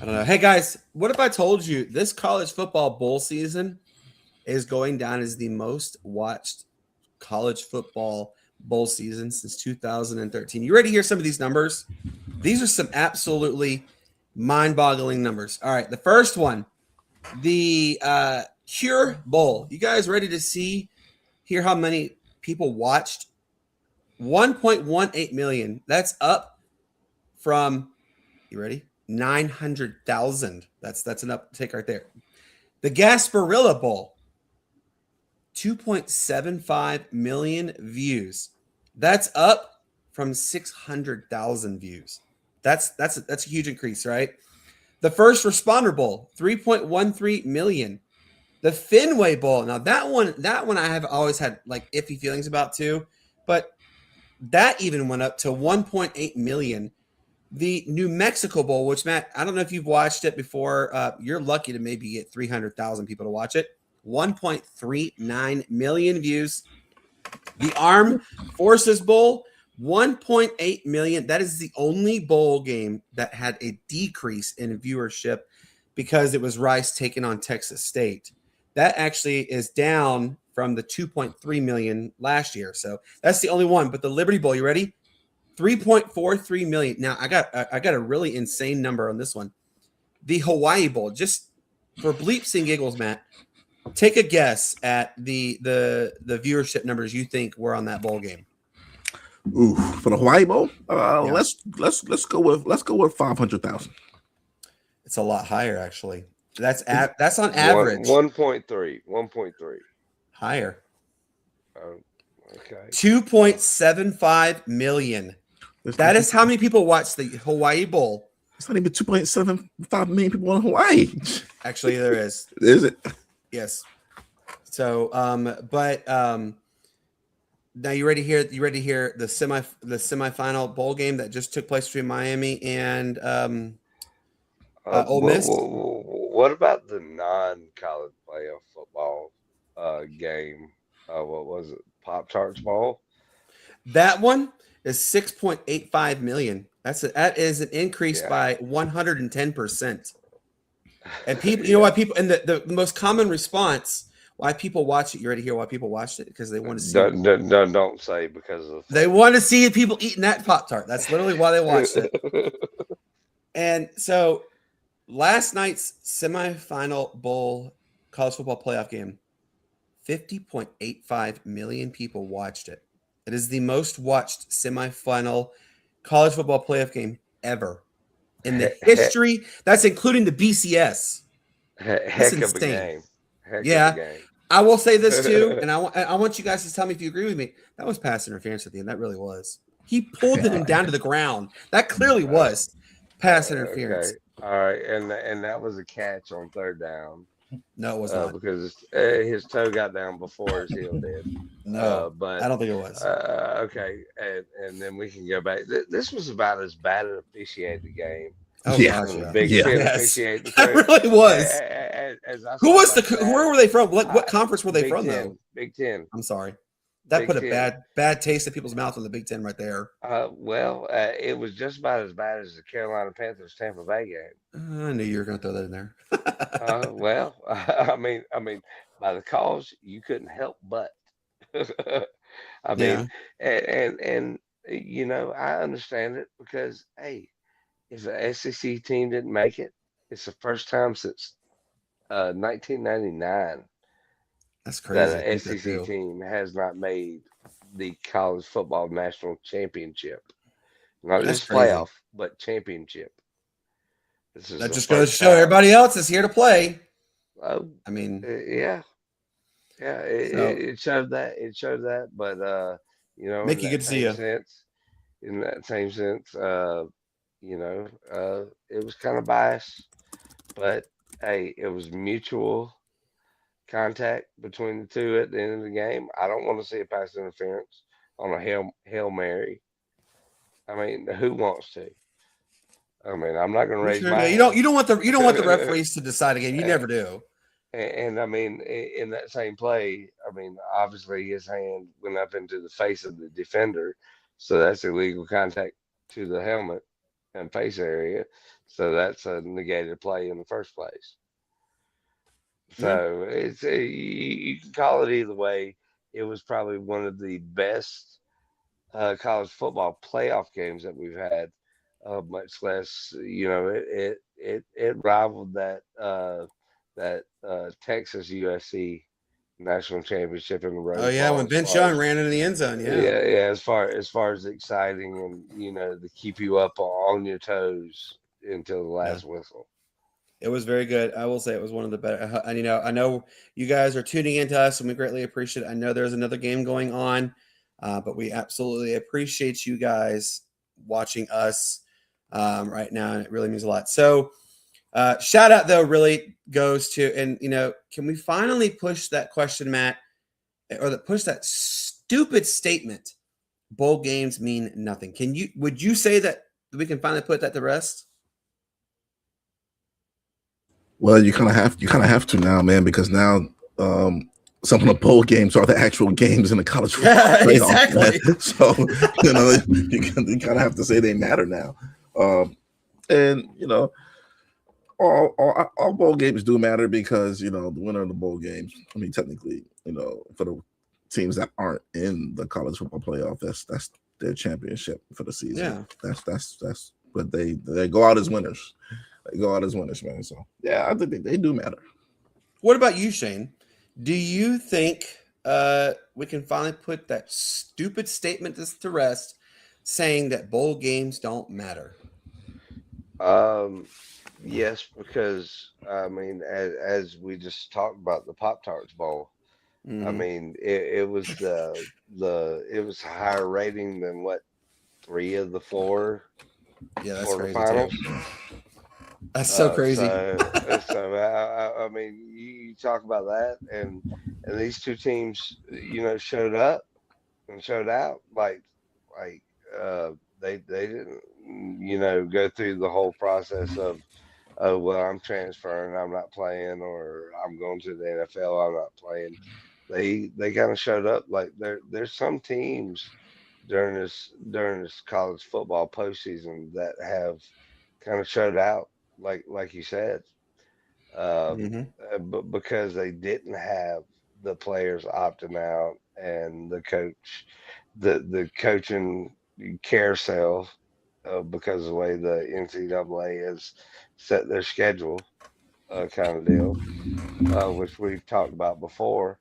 I don't know. Hey guys, what if I told you this college football bowl season is going down as the most watched college football bowl season since 2013? You ready to hear some of these numbers? These are some absolutely mind-boggling numbers. All right, the first one, the Cure Bowl. You guys ready to hear how many people watched? 1.18 million. That's up from, you ready? 900,000. That's an uptick right there. The Gasparilla Bowl, 2.75 million views. That's up from 600,000 views. That's a huge increase, right? The First Responder Bowl, 3.13 million. The Fenway Bowl. Now that one I have always had like iffy feelings about too, but that even went up to 1.8 million. The New Mexico Bowl, which Matt, I don't know if you've watched it before. You're lucky to maybe get 300,000 people to watch it. 1.39 million views. The Armed Forces Bowl, 1.8 million. That is the only bowl game that had a decrease in viewership because it was Rice taking on Texas State. That actually is down from the 2.3 million last year. So that's the only one. But the Liberty Bowl, you ready? 3.43 million. Now I got a really insane number on this one. The Hawaii Bowl, just for bleeps and giggles, Matt, take a guess at the viewership numbers you think were on that bowl game. Ooh, for the Hawaii Bowl, let's go with 500,000. It's a lot higher, actually. That's on average. 1.3. Higher. Oh, okay. 2.75 million. That is how many people watch the Hawaii Bowl. It's not even 2.75 million people in Hawaii. Actually, there is. Is it? Yes. So, now you ready to hear the semifinal bowl game that just took place between Miami and Ole Miss? What about the non-college playoff football game? What was it? Pop-Tarts Bowl? That one is 6.85 million. That is an increase by 110%. And people, you know why people, and the most common response why people watch it. You ready to hear why people watched it? Because they want to see. Don't say because of. They want to see people eating that Pop-Tart. That's literally why they watched it. And so, last night's semifinal bowl college football playoff game, 50.85 million people watched it. It is the most watched semifinal college football playoff game ever in the history. That's including the BCS. Heck of a game. I will say this too, and I want you guys to tell me if you agree with me. That was pass interference at the end. That really was. He pulled him down to the ground. That clearly was pass interference. Okay. All right, and that was a catch on third down. No, it was not because his toe got down before his heel did. No, but I don't think it was. Okay, and then we can go back. This was about as bad an officiated game. Oh, yeah, gosh, Big Ten officiated. That really was. Where were they from? What conference were they from, though? Big Ten. I'm sorry. That put a bad taste in people's mouth in the Big Ten right there. It was just about as bad as the Carolina Panthers Tampa Bay game. I knew you were going to throw that in there. I mean, by the calls, you couldn't help but. And you know, I understand it because hey, if an SEC team didn't make it, it's the first time since 1999. That's crazy. That an SEC team has not made the college football national championship. Not just playoff, but championship. That just goes to show everybody else is here to play. I mean, it showed that. It showed that, but you know, Mickey, good to see you. In that same sense, you know, it was kind of biased, but hey, it was mutual contact between the two at the end of the game. I don't want to see a pass interference on a Hail Mary. I mean, who wants to? I mean, I'm not going to raise my hand. You don't want the referees to decide a game. You never do. And I mean, in that same play, I mean, obviously his hand went up into the face of the defender, so that's illegal contact to the helmet and face area. So that's a negated play in the first place. So it's you can call it either way. It was probably one of the best college football playoff games that we've had. Much less, you know, it rivaled that that Texas USC national championship in the Rose Oh yeah, Bowl when as Ben far Chung as- ran into the end zone. Yeah. yeah. As far as exciting and to keep you up on your toes until the last whistle. It was very good. I will say it was one of the better. And I know you guys are tuning into us, and we greatly appreciate it. I know there's another game going on, but we absolutely appreciate you guys watching us right now, and it really means a lot. So, shout out though really goes to, and can we finally push that question, Matt, or push that stupid statement? Bowl games mean nothing. Would you say that we can finally put that to rest? Well, you kind of have to now, man, because now some of the bowl games are the actual games in the college football playoff. Exactly. Man. So you kind of have to say they matter now, and all bowl games do matter because the winner of the bowl games. I mean, technically, for the teams that aren't in the college football playoff, that's their championship for the season. Yeah, that's but they go out as winners. They go out as winners, man. So yeah, I think they do matter. What about you, Shane? Do you think we can finally put that stupid statement to rest, saying that bowl games don't matter? Yes, because I mean, as we just talked about the Pop-Tarts Bowl, I mean, it was it was higher rating than what 3 of the 4 that's crazy quarterfinals. too. That's so crazy. I mean, you talk about that, and these two teams, showed up and showed out like they didn't, go through the whole process of, oh well, I'm transferring, I'm not playing, or I'm going to the NFL, I'm not playing. They kind of showed up like there's some teams during this college football postseason that have kind of showed out. Like you said, but because they didn't have the players opting out and the coaching carousel, because of the way the NCAA has set their schedule, kind of deal, which we've talked about before.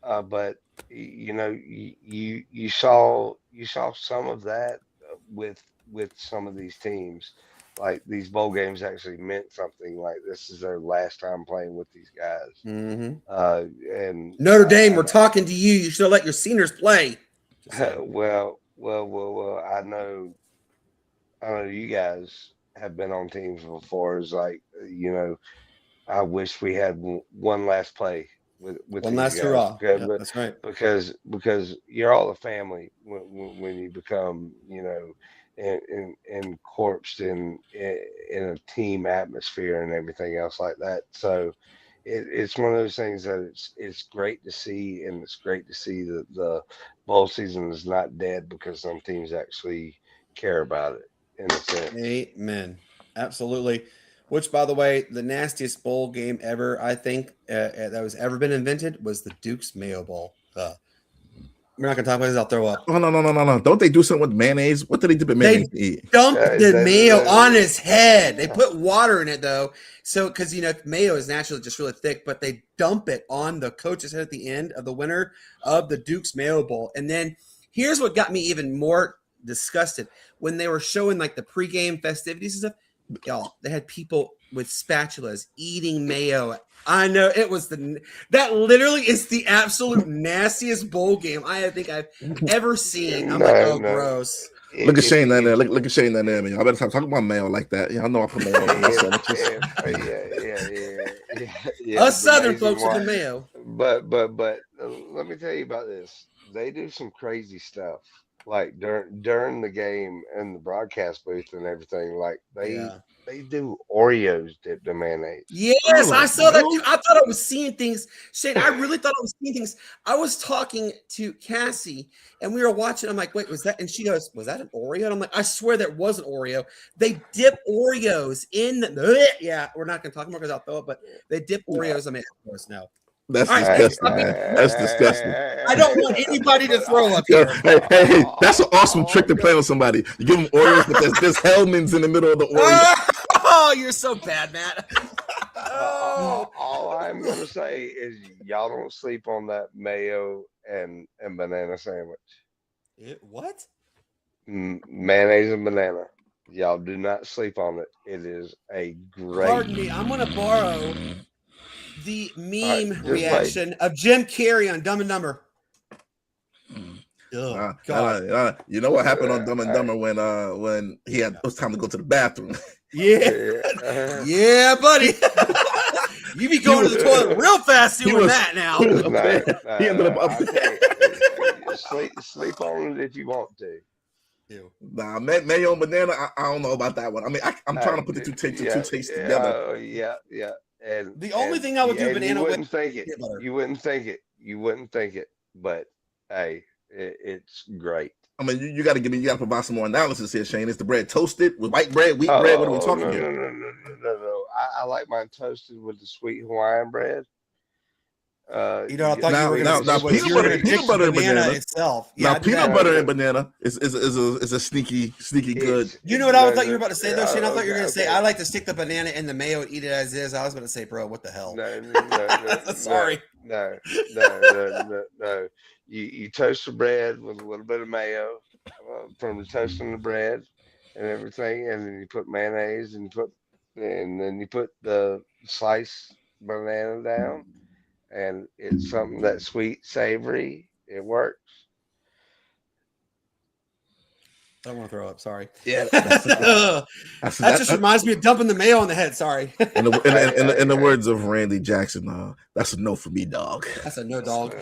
But you saw some of that with some of these teams. Like these bowl games actually meant something. Like this is their last time playing with these guys. And Notre Dame, we're talking to you. You should have let your seniors play. Well, I know you guys have been on teams before. It's like I wish we had one last play with one last hurrah. Yeah, that's right. Because you're all a family when you become and corpsed in a team atmosphere and everything else like that. So it's one of those things that it's great to see, and it's great to see that the bowl season is not dead because some teams actually care about it in a sense. Amen. Absolutely. Which, by the way, the nastiest bowl game ever, I think, that was ever been invented was the Duke's Mayo Bowl. We're not going to talk about this. I'll throw up. Oh, no. Don't they do something with mayonnaise? What did they dip in mayonnaise to eat? Dumped the mayo on his head. They put water in it, though. So, because, mayo is naturally just really thick, but they dump it on the coach's head at the end of the winner of the Duke's Mayo Bowl. And then here's what got me even more disgusted. When they were showing, like, the pregame festivities and stuff, y'all, they had people with spatulas eating mayo. I know it was that literally is the absolute nastiest bowl game I think I've ever seen. I'm gross. Look at Shane down there. Look at Shane down there, man. I better stop talking about mayo like that. I know I put mayo on my sandwiches. Yeah. Us Southern folks with the mayo. But let me tell you about this. They do some crazy stuff. Like during the game and the broadcast booth and everything, like they do Oreos dipped in mayonnaise. Yes, I saw that too. I thought I was seeing things. Shane, I really thought I was seeing things. I was talking to Cassie and we were watching. I'm like, wait, was that? And she goes, was that an Oreo? And I'm like, I swear that was an Oreo. They dip Oreos in we're not going to talk more because I'll throw it, but they dip Oreos. I mean, of course, no. That's disgusting, man. That's disgusting. I don't want anybody to throw up here. Hey, that's an awesome trick to play on somebody. You give them Oreos, but there's Hellman's in the middle of the Oreos. Oh, you're so bad, Matt. all I'm gonna say is y'all don't sleep on that mayo and banana sandwich. What? Mayonnaise and banana. Y'all do not sleep on it. It is a great. Pardon me. I'm gonna borrow the meme just reaction of Jim Carrey on Dumb and Dumber. Oh, God. You know what happened on Dumb and Dumber when it was time to go to the bathroom? Yeah, yeah, buddy. You be going to the toilet real fast doing that now. He ended up sleep on it if you want to. Nah, mayo and banana. I don't know about that one. I mean, I'm trying to put the two tastes together. Yeah. And the only thing I would do banana you wouldn't with. Think it. You wouldn't think it. You wouldn't think it. But hey, it's great. I mean, you got to provide some more analysis here, Shane. Is the bread toasted with white bread, wheat bread? What are we talking here? No. I like mine toasted with the sweet Hawaiian bread. I thought you were going to peanut butter and banana itself. Now, peanut butter and banana is a sneaky good. You know what I thought you were about to say though, Shane? I thought you were going to say I like to stick the banana in the mayo and eat it as is. I was about to say, bro, what the hell? No. Sorry. No. You toast the bread with a little bit of mayo from the toasting the bread and everything, and then you put mayonnaise and then you put the sliced banana down, and it's something that's sweet, savory. It works. I don't want to throw up. Sorry. Yeah. That just reminds me of dumping the mayo on the head. Sorry. In the words of Randy Jackson, that's a no for me, dog. That's a no, dog.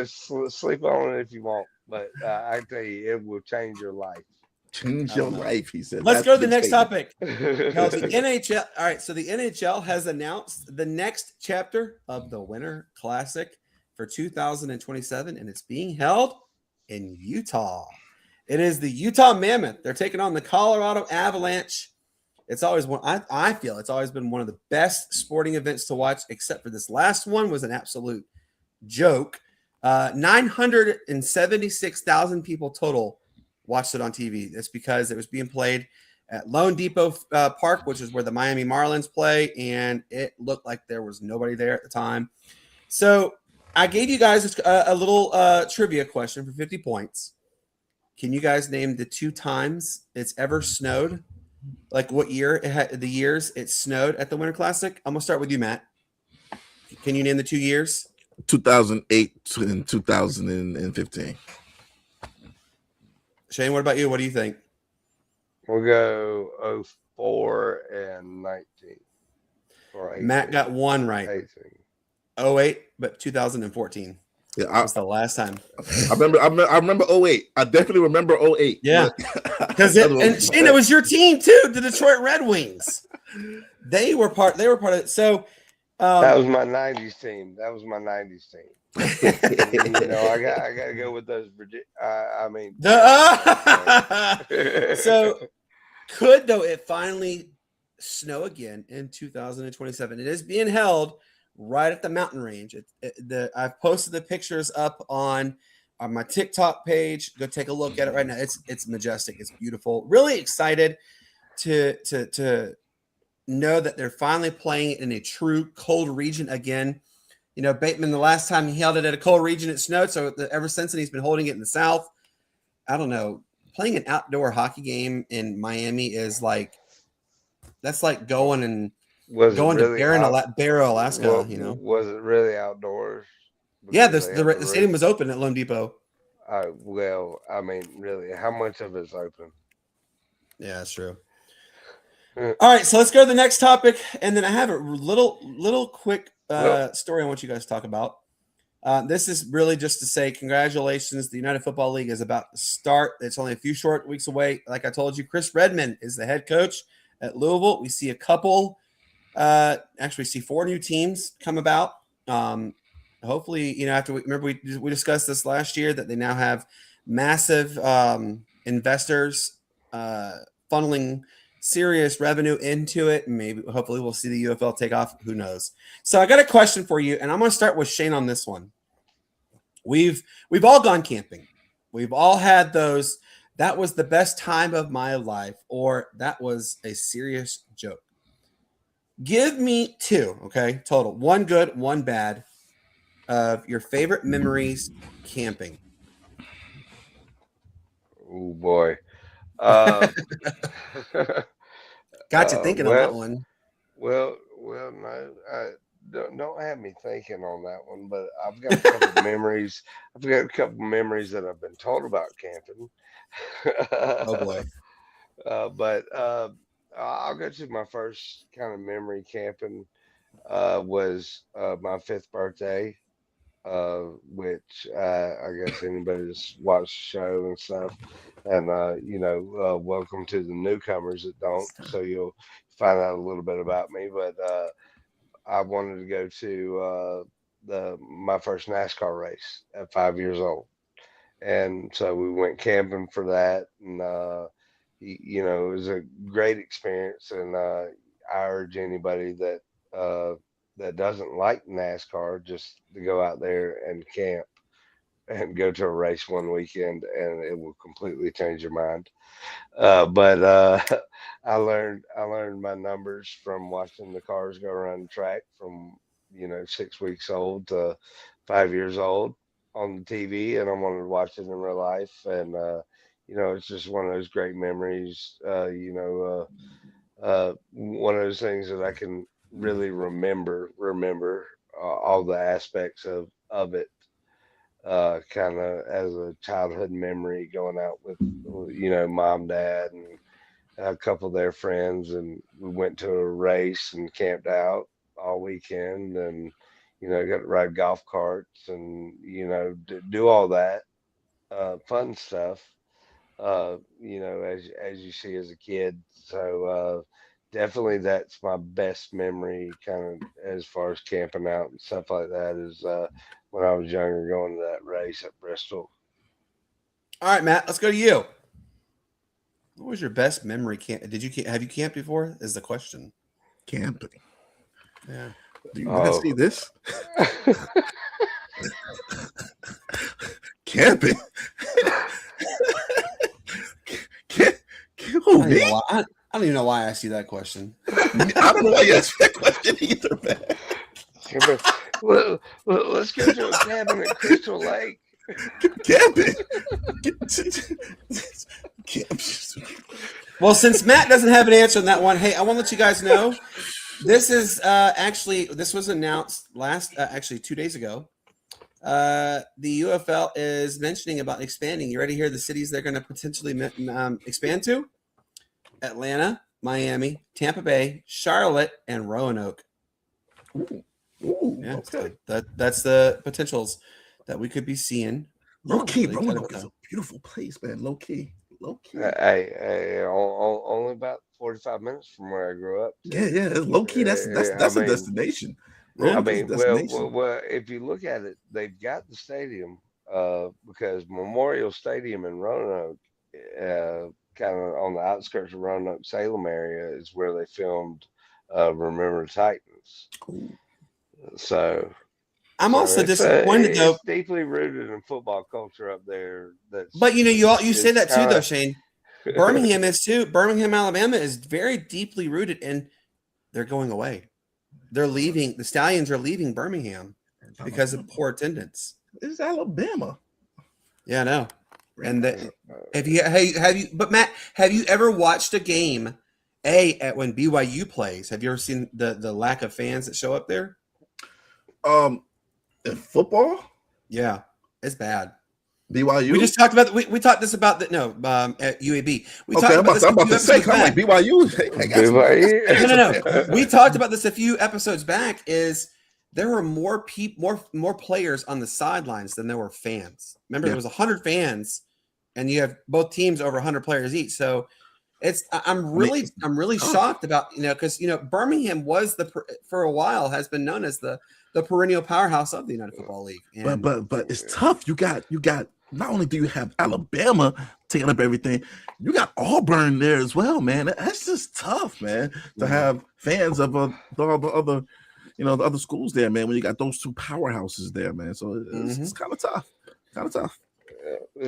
Sleep on it if you want, but I tell you, it will change your life. Change your life, he said. Let's go to the next topic. Now, the NHL. All right, so the NHL has announced the next chapter of the Winter Classic for 2027, and it's being held in Utah. It is the Utah Mammoth. They're taking on the Colorado Avalanche. It's always one. I feel it's always been one of the best sporting events to watch, except for this last one was an absolute joke. 976,000 people total watched it on TV. That's because it was being played at Lone Depot Park, which is where the Miami Marlins play, and it looked like there was nobody there at the time. So I gave you guys a little trivia question for 50 points. Can you guys name the 2 times it's ever snowed? Like what year the years it snowed at the Winter Classic? I'm gonna start with you, Matt. Can you name the 2 years? 2008 and 2015. Shane, what about you? What do you think? We'll go 04 and 19. Matt got one right. 18. 08, but 2014. Yeah, that's the last time. I remember 08. I definitely remember 08. Yeah, because it was your team too, the Detroit Red Wings. They were part of it. So that was my '90s team. I got to go with those. So could though it finally snow again in 2027? It is being held right at the mountain range. I've posted the pictures up on my TikTok page. Go take a look at it right now. It's majestic. It's beautiful. Really excited to know that they're finally playing it in a true cold region again. You know, Bateman, the last time he held it at a cold region, it snowed. So ever since then, he's been holding it in the South. I don't know. Playing an outdoor hockey game in Miami is that's like going to Barrow, Alaska. Was it really outdoors? Yeah, the stadium was open at Lone Depot. Well, I mean, really, how much of it's open? Yeah, that's true. All right, so let's go to the next topic, and then I have a little quick story I want you guys to talk about. This is really just to say congratulations. The United Football League is about to start. It's only a few short weeks away. Like I told you, Chris Redmond is the head coach at Louisville. We see a couple, actually see 4 new teams come about. Hopefully, after we discussed this last year that they now have massive investors funneling serious revenue into it. Hopefully we'll see the UFL take off. Who knows? So I got a question for you, and I'm going to start with Shane on this one. We've all gone camping. We've all had those. That was the best time of my life, or that was a serious joke. Give me two, okay? Total. One good, one bad of your favorite memories camping. Oh boy. Uh, Got you thinking on that well, one. no, don't have me thinking on that one. But I've got a couple memories. I've got a couple memories that I've been told about camping. Oh boy. But I'll go to my first kind of memory camping. Was my fifth birthday, which I guess anybody that's watched the show and stuff, and welcome to the newcomers that don't, so you'll find out a little bit about me. But I wanted to go to the my first NASCAR race at 5 years old, and so we went camping for that, and it was a great experience, and I urge anybody that doesn't like NASCAR just to go out there and camp and go to a race one weekend, and it will completely change your mind. But I learned my numbers from watching the cars go around the track from 6 weeks old to 5 years old on the TV, and I wanted to watch it in real life. And it's just one of those great memories. One of those things that I can really remember all the aspects of it, kind of as a childhood memory, going out with mom, dad, and a couple of their friends, and we went to a race and camped out all weekend, and got to ride golf carts, and do all that fun stuff, as you see as a kid. So definitely that's my best memory, kind of as far as camping out and stuff like that, is when I was younger, going to that race at Bristol. All right, Matt, let's go to you. What was your best memory camp? Have you camped before? Is the question. Camping. Yeah. Do you want to see this? Camping. I don't even know why I asked you that question. I don't know why you asked that question either, man. Well, let's go to a cabin at Crystal Lake. Camping. Well, since Matt doesn't have an answer on that one, hey, I want to let you guys know this is this was announced last 2 days ago. The UFL is mentioning about expanding. You ready to hear the cities they're going to potentially expand to? Atlanta, Miami, Tampa Bay, Charlotte, and Roanoke. Ooh, Yeah, okay. so that's the potentials that we could be seeing. Low key, Really Roanoke is a beautiful place, man. Low key. Only about 45 minutes from where I grew up. Yeah, it's low key. That's a destination. I mean, well, if you look at it, they've got the stadium, because Memorial Stadium in Roanoke, kind of on the outskirts of Roanoke, Salem area, is where they filmed Remember the Titans. Ooh. So I'm also disappointed though. It's deeply rooted in football culture up there. But you say that too, though, Shane. Birmingham is too. Birmingham, Alabama is very deeply rooted, and they're going away. They're leaving. The Stallions are leaving Birmingham because of poor attendance. It's Alabama. Yeah, I know. And have you? But Matt, have you ever watched a game? At when BYU plays, have you ever seen the lack of fans that show up there? In football, yeah, it's bad. BYU. We just talked about we talked this about at UAB. I'm about to say, I'm like BYU. No. We talked about this a few episodes back. Is there were more players on the sidelines than there were fans. Remember, there was 100 fans, and you have both teams over 100 players each. So I'm really shocked about because Birmingham was for a while has been known as the perennial powerhouse of the United Football League. And, but it's tough. You got not only do you have Alabama taking up everything, you got Auburn there as well, man. That's just tough, man, to have fans of the other the other schools there, man, when you got those two powerhouses there, man. So it's kind of tough.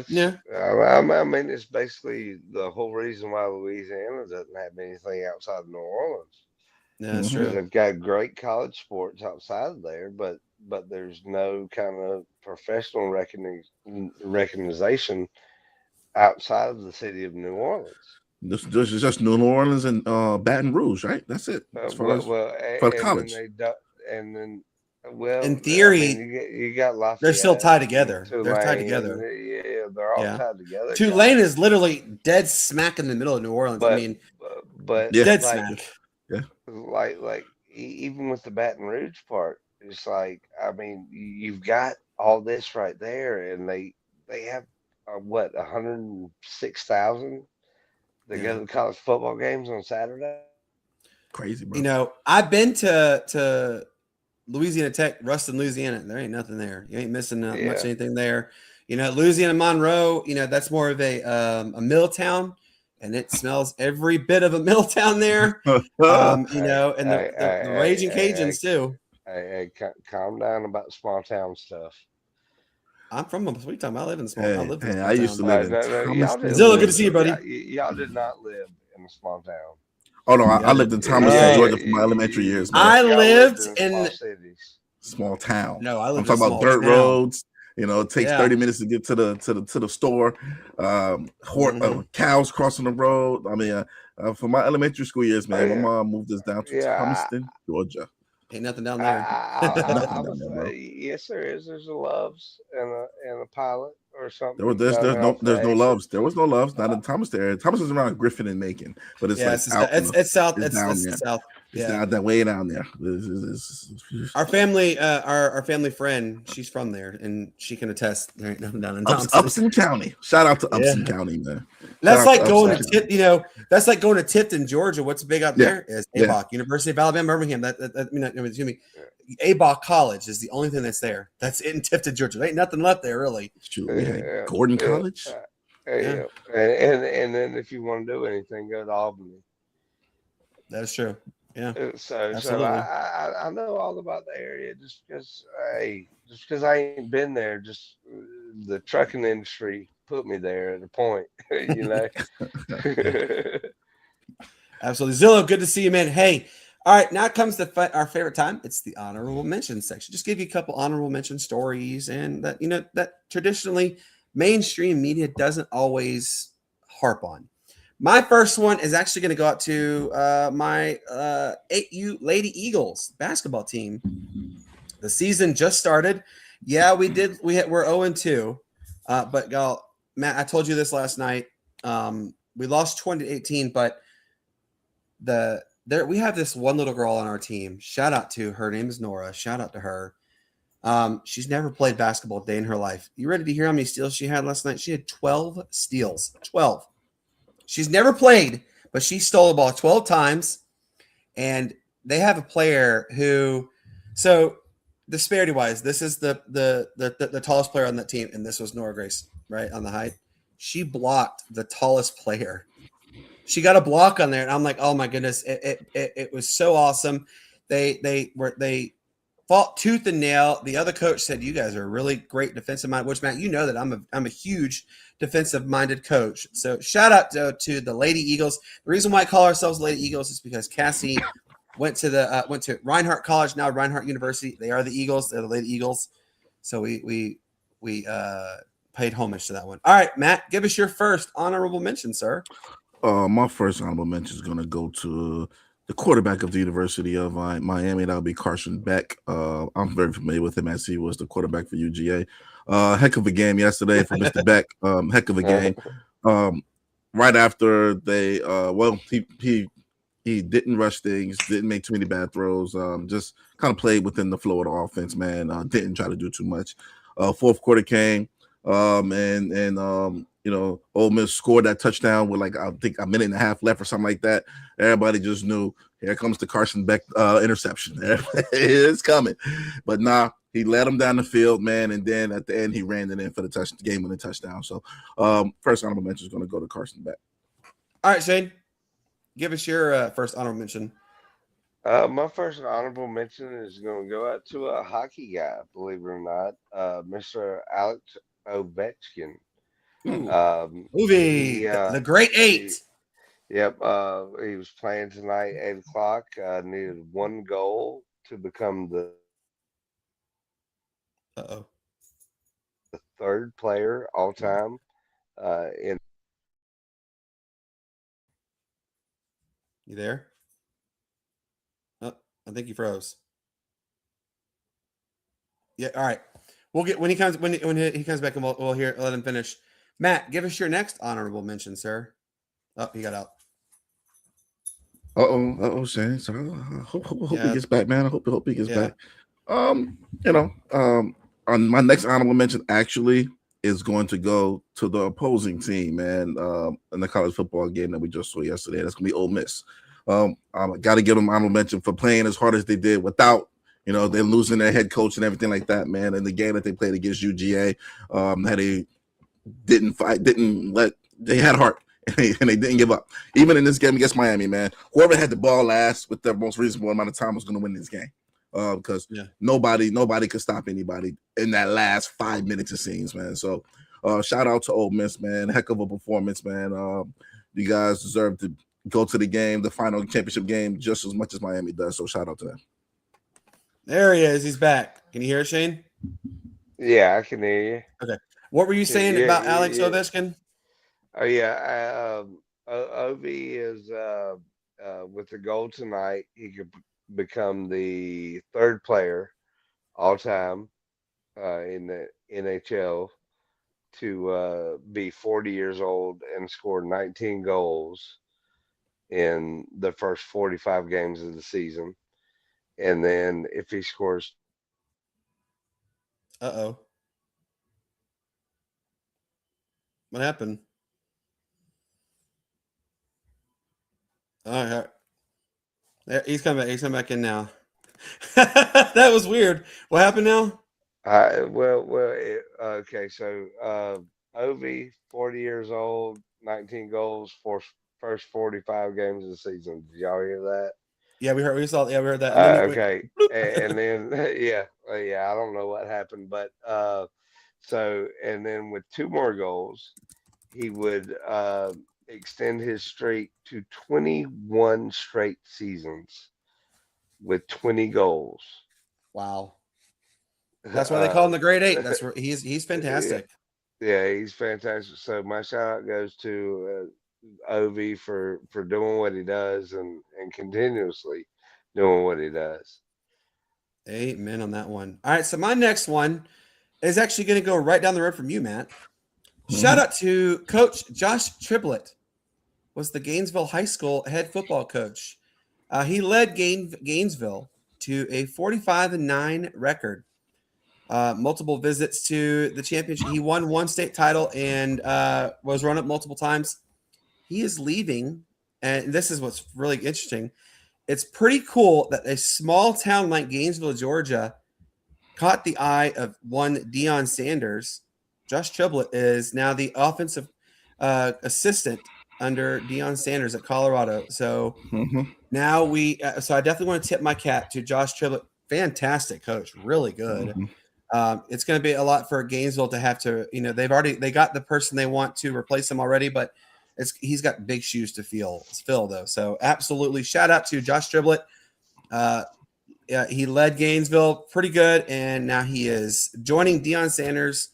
Yeah. I mean, it's basically the whole reason why Louisiana doesn't have anything outside of New Orleans. Yeah, that's Mhm. true. They've got great college sports outside of there, but there's no kind of professional recognition outside of the city of New Orleans. This is just New Orleans and Baton Rouge, right? That's it. As far as for And then college. they do, and then well, In I theory, mean, you got they're still Lafayette, tied and together. They're tied Tulane, together. yeah, they're all Yeah. tied together. Tulane is literally dead smack in the middle of New Orleans. I But mean, but Yeah. dead like smack. Yeah. even with the Baton Rouge part, it's like I mean you've got all this right there, and they have what 106,000 that Yeah. go to the college football games on Saturday. Crazy, bro. You know, I've been to Louisiana Tech, Ruston, Louisiana. There ain't nothing there. You ain't missing much Yeah. anything there. You know, Louisiana Monroe, you know, that's more of a mill town, and it smells every bit of a mill town there. You know, and the Raging Cajuns too. Hey, calm down about the small town stuff. I'm from what are you talking about? I live in the small. I live in a small I used to town. live in y'all Thomaston. didn't Zilla, live good to see you, buddy. Y'all did not live in a small town. Oh no, I lived in Thomaston, Georgia for my elementary years. Man. I Y'all lived small in cities. Small town. No, I I'm lived in talking a about small dirt town. roads. You know, it takes Yeah. 30 minutes to get to the store. Cows crossing the road. I mean, for my elementary school years, man, my mom moved us down to Thomaston, Georgia. Ain't nothing down there. I would say, yes, there is. There's a Loves and a Pilot or something. There's no Loves. There was no Loves. Not in Thomaston area. Thomaston is around Griffin and Macon, but it's it's out. It's south. It's down there. south. It's down that way down there. Our family, our family friend, she's from there, and she can attest there ain't nothing down in Thompson. Upson County. Shout out to Upson County, man. That's like going to you know. That's like going to Tifton, Georgia. What's big out there is ABOC, University of Alabama, Birmingham. Excuse me, ABOC College is the only thing that's there. That's in Tifton, Georgia. There ain't nothing left there, really. Gordon College. And then if you want to do anything, go to Albany. That's true. Yeah. So I know all about the area just because I ain't been there. Just the trucking industry put me there at a point, you know. Absolutely, Zillow. Good to see you, man. Hey, all right. Now comes our favorite time. It's the honorable mention section. Just give you a couple honorable mention stories, and that that traditionally mainstream media doesn't always harp on. My first one is actually going to go out to my 8U Lady Eagles basketball team. The season just started. Yeah, we're 0-2. But y'all, Matt, I told you this last night. We lost 20-18, but we have this one little girl on our team. Shout out to her. Name is Nora. Shout out to her. She's never played basketball a day in her life. You ready to hear how many steals she had last night? She had 12 steals. 12. She's never played, but she stole the ball 12 times. And they have a player who, so disparity wise, this is the tallest player on that team, and this was Nora Grace, right, on the height. She blocked the tallest player. She got a block on there, and I'm like, oh my goodness, it was so awesome. They fought tooth and nail. The other coach said, "You guys are really great defensive mind." Which, Matt, you know that I'm a huge defensive minded coach. So shout out to the Lady Eagles. The reason why I call ourselves Lady Eagles is because Cassie went to Reinhardt College, now Reinhardt University. They are the Eagles. They're the Lady Eagles. So we paid homage to that one. All right, Matt, give us your first honorable mention, sir. My first honorable mention is going to go to the quarterback of the University of Miami. That'll be Carson Beck. I'm very familiar with him as he was the quarterback for UGA. Heck of a game yesterday for Mr. Beck. Heck of a game. Right after they, he didn't rush things, didn't make too many bad throws. Just kind of played within the flow of the offense, man. Didn't try to do too much. Fourth quarter came, and Ole Miss scored that touchdown with I think a minute and a half left or something like that. Everybody just knew here comes the Carson Beck interception. It's coming, but nah, he led them down the field, man, and then at the end he ran it in for the game-winning touchdown. So, first honorable mention is going to go to Carson Beck. All right, Shane, give us your first honorable mention. My first honorable mention is going to go out to a hockey guy, believe it or not, Mr. Alex Ovechkin. Movie, the Great Eight. Yep. He was playing tonight, 8 o'clock. Needed one goal to become the Uh-oh. third player all time in. You there? Oh, I think you froze. Yeah. All right. We'll get when he comes he comes back and we'll hear let him finish. Matt, give us your next honorable mention, sir. Oh, he got out. Shane. So I hope he Yeah. gets back, man. I hope he gets Yeah. back. You know, on my next honorable mention actually is going to go to the opposing team, man. In the college football game that we just saw yesterday. That's gonna be Ole Miss. I got to give them honorable mention for playing as hard as they did without, they're losing their head coach and everything like that, man. And the game that they played against UGA, that they didn't fight, they had heart. And they didn't give up. Even in this game against Miami, man, whoever had the ball last with the most reasonable amount of time was going to win this game. Because nobody could stop anybody in that last 5 minutes, it seems, man. So shout out to Ole Miss, man. Heck of a performance, man. You guys deserve to go to the game, the final championship game, just as much as Miami does. So shout out to them. There he is. He's back. Can you hear us, Shane? Yeah, I can hear you. Okay. What were you saying about Alex Ovechkin? Oh yeah, Ovi is with the goal tonight. He could become the third player all time in the NHL to be 40 years old and score 19 goals in the first 45 games of the season. And then if he scores, Uh-oh. What happened? All right. There, he's coming back. He's coming back in now. That was weird. What happened now? okay, so Ovi, 40 years old, 19 goals for first 45 games of the season. Did y'all hear that? Yeah, we heard that. And then Okay, and then yeah, I don't know what happened, but so and then with two more goals, he would extend his streak to 21 straight seasons with 20 goals. wow. That's why they call him the Great Eight. That's where he's fantastic. Yeah, he's fantastic. So my shout out goes to Ovi for doing what he does and continuously doing what he does. Amen on that one. All right, so my next one is actually going to go right down the road from you, Matt. Shout out to Coach Josh Triplett, was the Gainesville High School head football coach. He led Gainesville to a 45-9 record. Multiple visits to the championship. He won one state title and was run up multiple times. He is leaving, and this is what's really interesting. It's pretty cool that a small town like Gainesville, Georgia, caught the eye of one Deion Sanders. Josh Triplett is now the offensive assistant under Deion Sanders at Colorado. So now so I definitely want to tip my cap to Josh Triplett. Fantastic coach, really good. It's going to be a lot for Gainesville to have to, they got the person they want to replace him already, but he's got big shoes to fill though. So absolutely shout out to Josh Triplett. He led Gainesville pretty good, and now he is joining Deion Sanders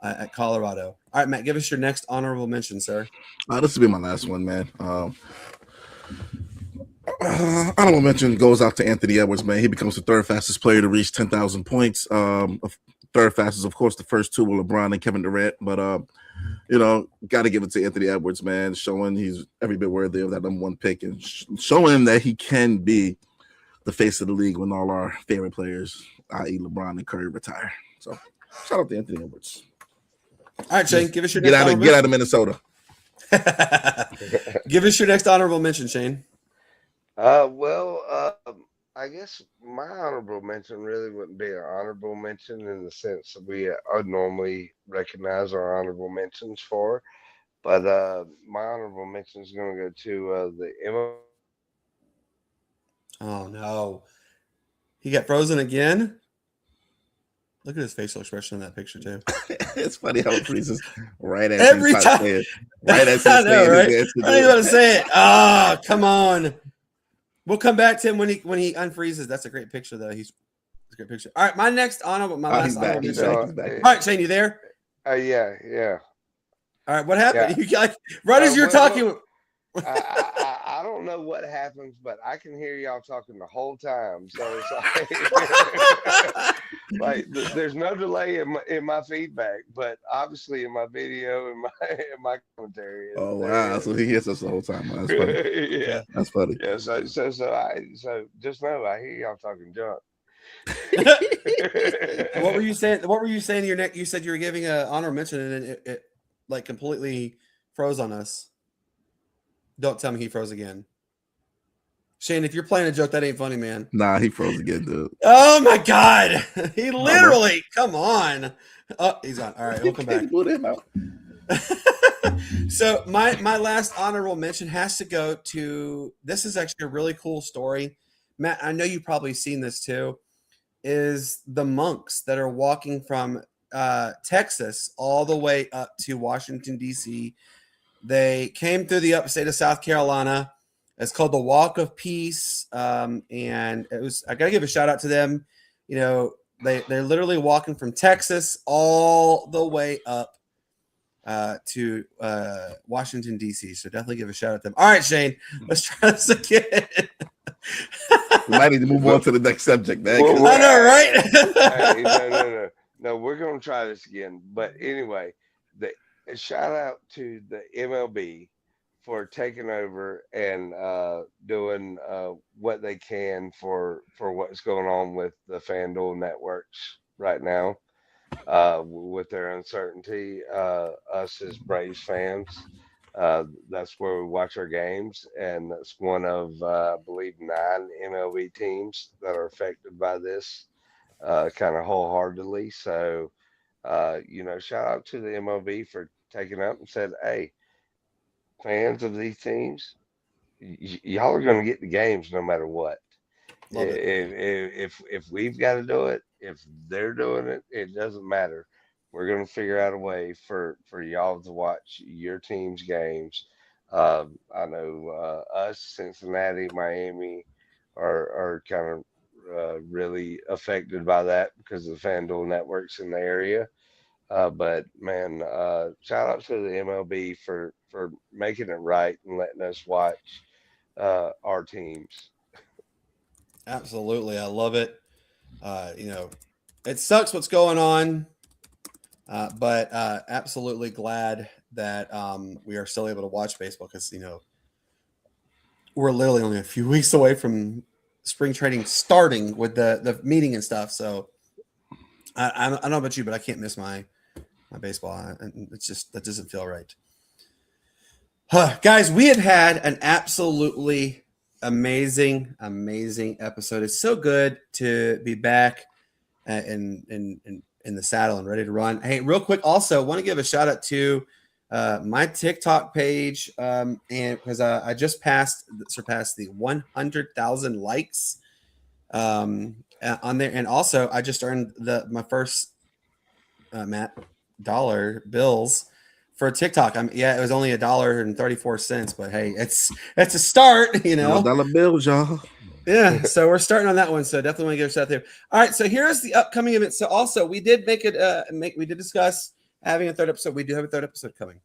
at Colorado. All right, Matt, give us your next honorable mention, sir. This will be my last one, man. Honorable mention goes out to Anthony Edwards, man. He becomes the third fastest player to reach 10,000 points. Third fastest, of course, the first two were LeBron and Kevin Durant. But, got to give it to Anthony Edwards, man, showing he's every bit worthy of that number one pick and showing that he can be the face of the league when all our favorite players, i.e. LeBron and Curry, retire. So shout out to Anthony Edwards. All right, Shane, give us your get out of Minnesota. Give us your next honorable mention, Shane. I guess my honorable mention really wouldn't be an honorable mention in the sense that we normally recognize our honorable mentions for, but my honorable mention is going to go to the Oh no, he got frozen again. Look at his facial expression in that picture too. It's funny how it freezes right as Every he's time. saying, right as he's I know, saying right? his answer. I ain't gonna say it. Oh, come on. We'll come back to him when he unfreezes. That's a great picture, though. It's a great picture. All right, my last He's back. honorable He's mention. back. He's back. All right, Shane, you there? Yeah. All right, what happened? Yeah. You like right as you're talking. I don't know what happens, but I can hear y'all talking the whole time. So it's like, there's no delay in my feedback, but obviously in my video and my commentary. Oh wow! So he hears us the whole time. That's funny. Yeah, that's funny. Yeah. So just know I hear y'all talking junk. What were you saying? What were you saying? Your neck. You said you were giving an honorable mention, and it like completely froze on us. Don't tell me he froze again. Shane, if you're playing a joke, that ain't funny, man. Nah, he froze again, dude. Oh my God. He literally, come on. Oh, he's on. All right, we'll come back. Put him out. So my last honorable mention has to go to, this is actually a really cool story. Matt, I know you've probably seen this too, is the monks that are walking from Texas all the way up to Washington, D.C. They came through the upstate of South Carolina. It's called the Walk of Peace. And it was, I got to give a shout out to them. You know, they're literally walking from Texas all the way up to Washington, D.C. So definitely give a shout out to them. All right, Shane, let's try this again. We might need to move on to the next subject, man. Well, I know, right? Hey, no, we're going to try this again. But anyway, a shout out to the MLB for taking over and doing what they can for what's going on with the FanDuel networks right now with their uncertainty. Us as Braves fans, that's where we watch our games, and that's one of I believe 9 MLB teams that are affected by this kind of wholeheartedly. So shout out to the MLB for taking up and said, hey, fans of these teams, y'all are going to get the games no matter what. If we've got to do it, if they're doing it, it doesn't matter. We're going to figure out a way for y'all to watch your team's games. I know us, Cincinnati, Miami are kind of really affected by that because of the FanDuel networks in the area. But man, shout out to the MLB for making it right and letting us watch our teams. Absolutely. I love it. It sucks what's going on, but absolutely glad that we are still able to watch baseball because, we're literally only a few weeks away from spring training starting with the meeting and stuff. So I don't know about you, but I can't miss my baseball. It's just, that doesn't feel right. Guys, we have had an absolutely amazing episode. It's so good to be back in the saddle and ready to run. Hey, real quick, also want to give a shout out to my TikTok page, and because I just surpassed the 100,000 likes on there, and also I just earned my first dollar bills for TikTok. It was only $1.34, but hey, it's a start, Dollar bills, y'all. Yeah, so we're starting on that one. So definitely want to give a shout out there. All right, so here's the upcoming event. So also we did we did discuss having a third episode. We do have a third episode coming.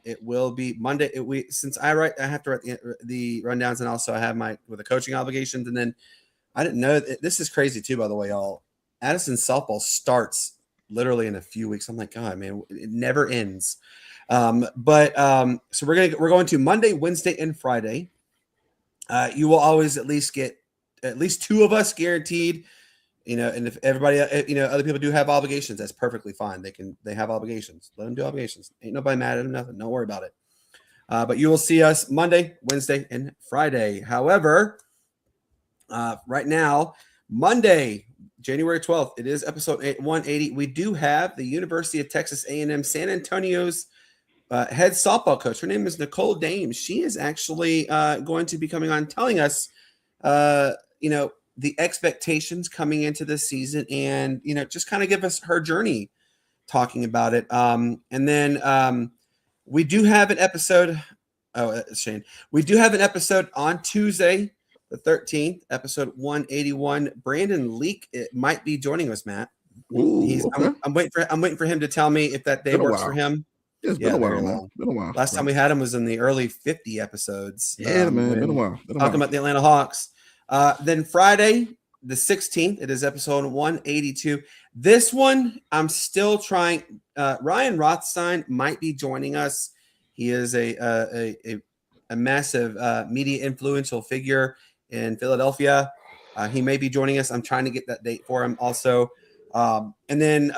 It will be Monday. Since I have to write the rundowns, and also I have with the coaching obligations, and then I didn't know this is crazy too. By the way, y'all, Addison softball starts literally in a few weeks. I'm like, God, man, it never ends. So we're going to Monday, Wednesday, and Friday. You will always at least get at least 2 of us guaranteed. And if everybody, other people do have obligations, that's perfectly fine. They have obligations. Let them do obligations. Ain't nobody mad at them, nothing. Don't worry about it. But you will see us Monday, Wednesday, and Friday. However, right now, Monday, January 12th, it is episode 180. We do have the University of Texas A&M San Antonio's head softball coach. Her name is Nicole Dames. She is actually going to be coming on telling us, the expectations coming into this season, and just kind of give us her journey talking about it. And then we do have an episode. Oh, Shane, we do have an episode on Tuesday, the 13th, episode 181. Brandon Leak might be joining us, Matt. Ooh, okay. I'm waiting for him to tell me if that day works for him. It's been a while, man. Been a while. Last time we had him was in the early 50 episodes. Yeah, man. Been a while. Talking about the Atlanta Hawks. Then Friday, the 16th, it is episode 182. This one, I'm still trying. Ryan Rothstein might be joining us. He is a massive media influential figure in Philadelphia. He may be joining us. I'm trying to get that date for him also. And then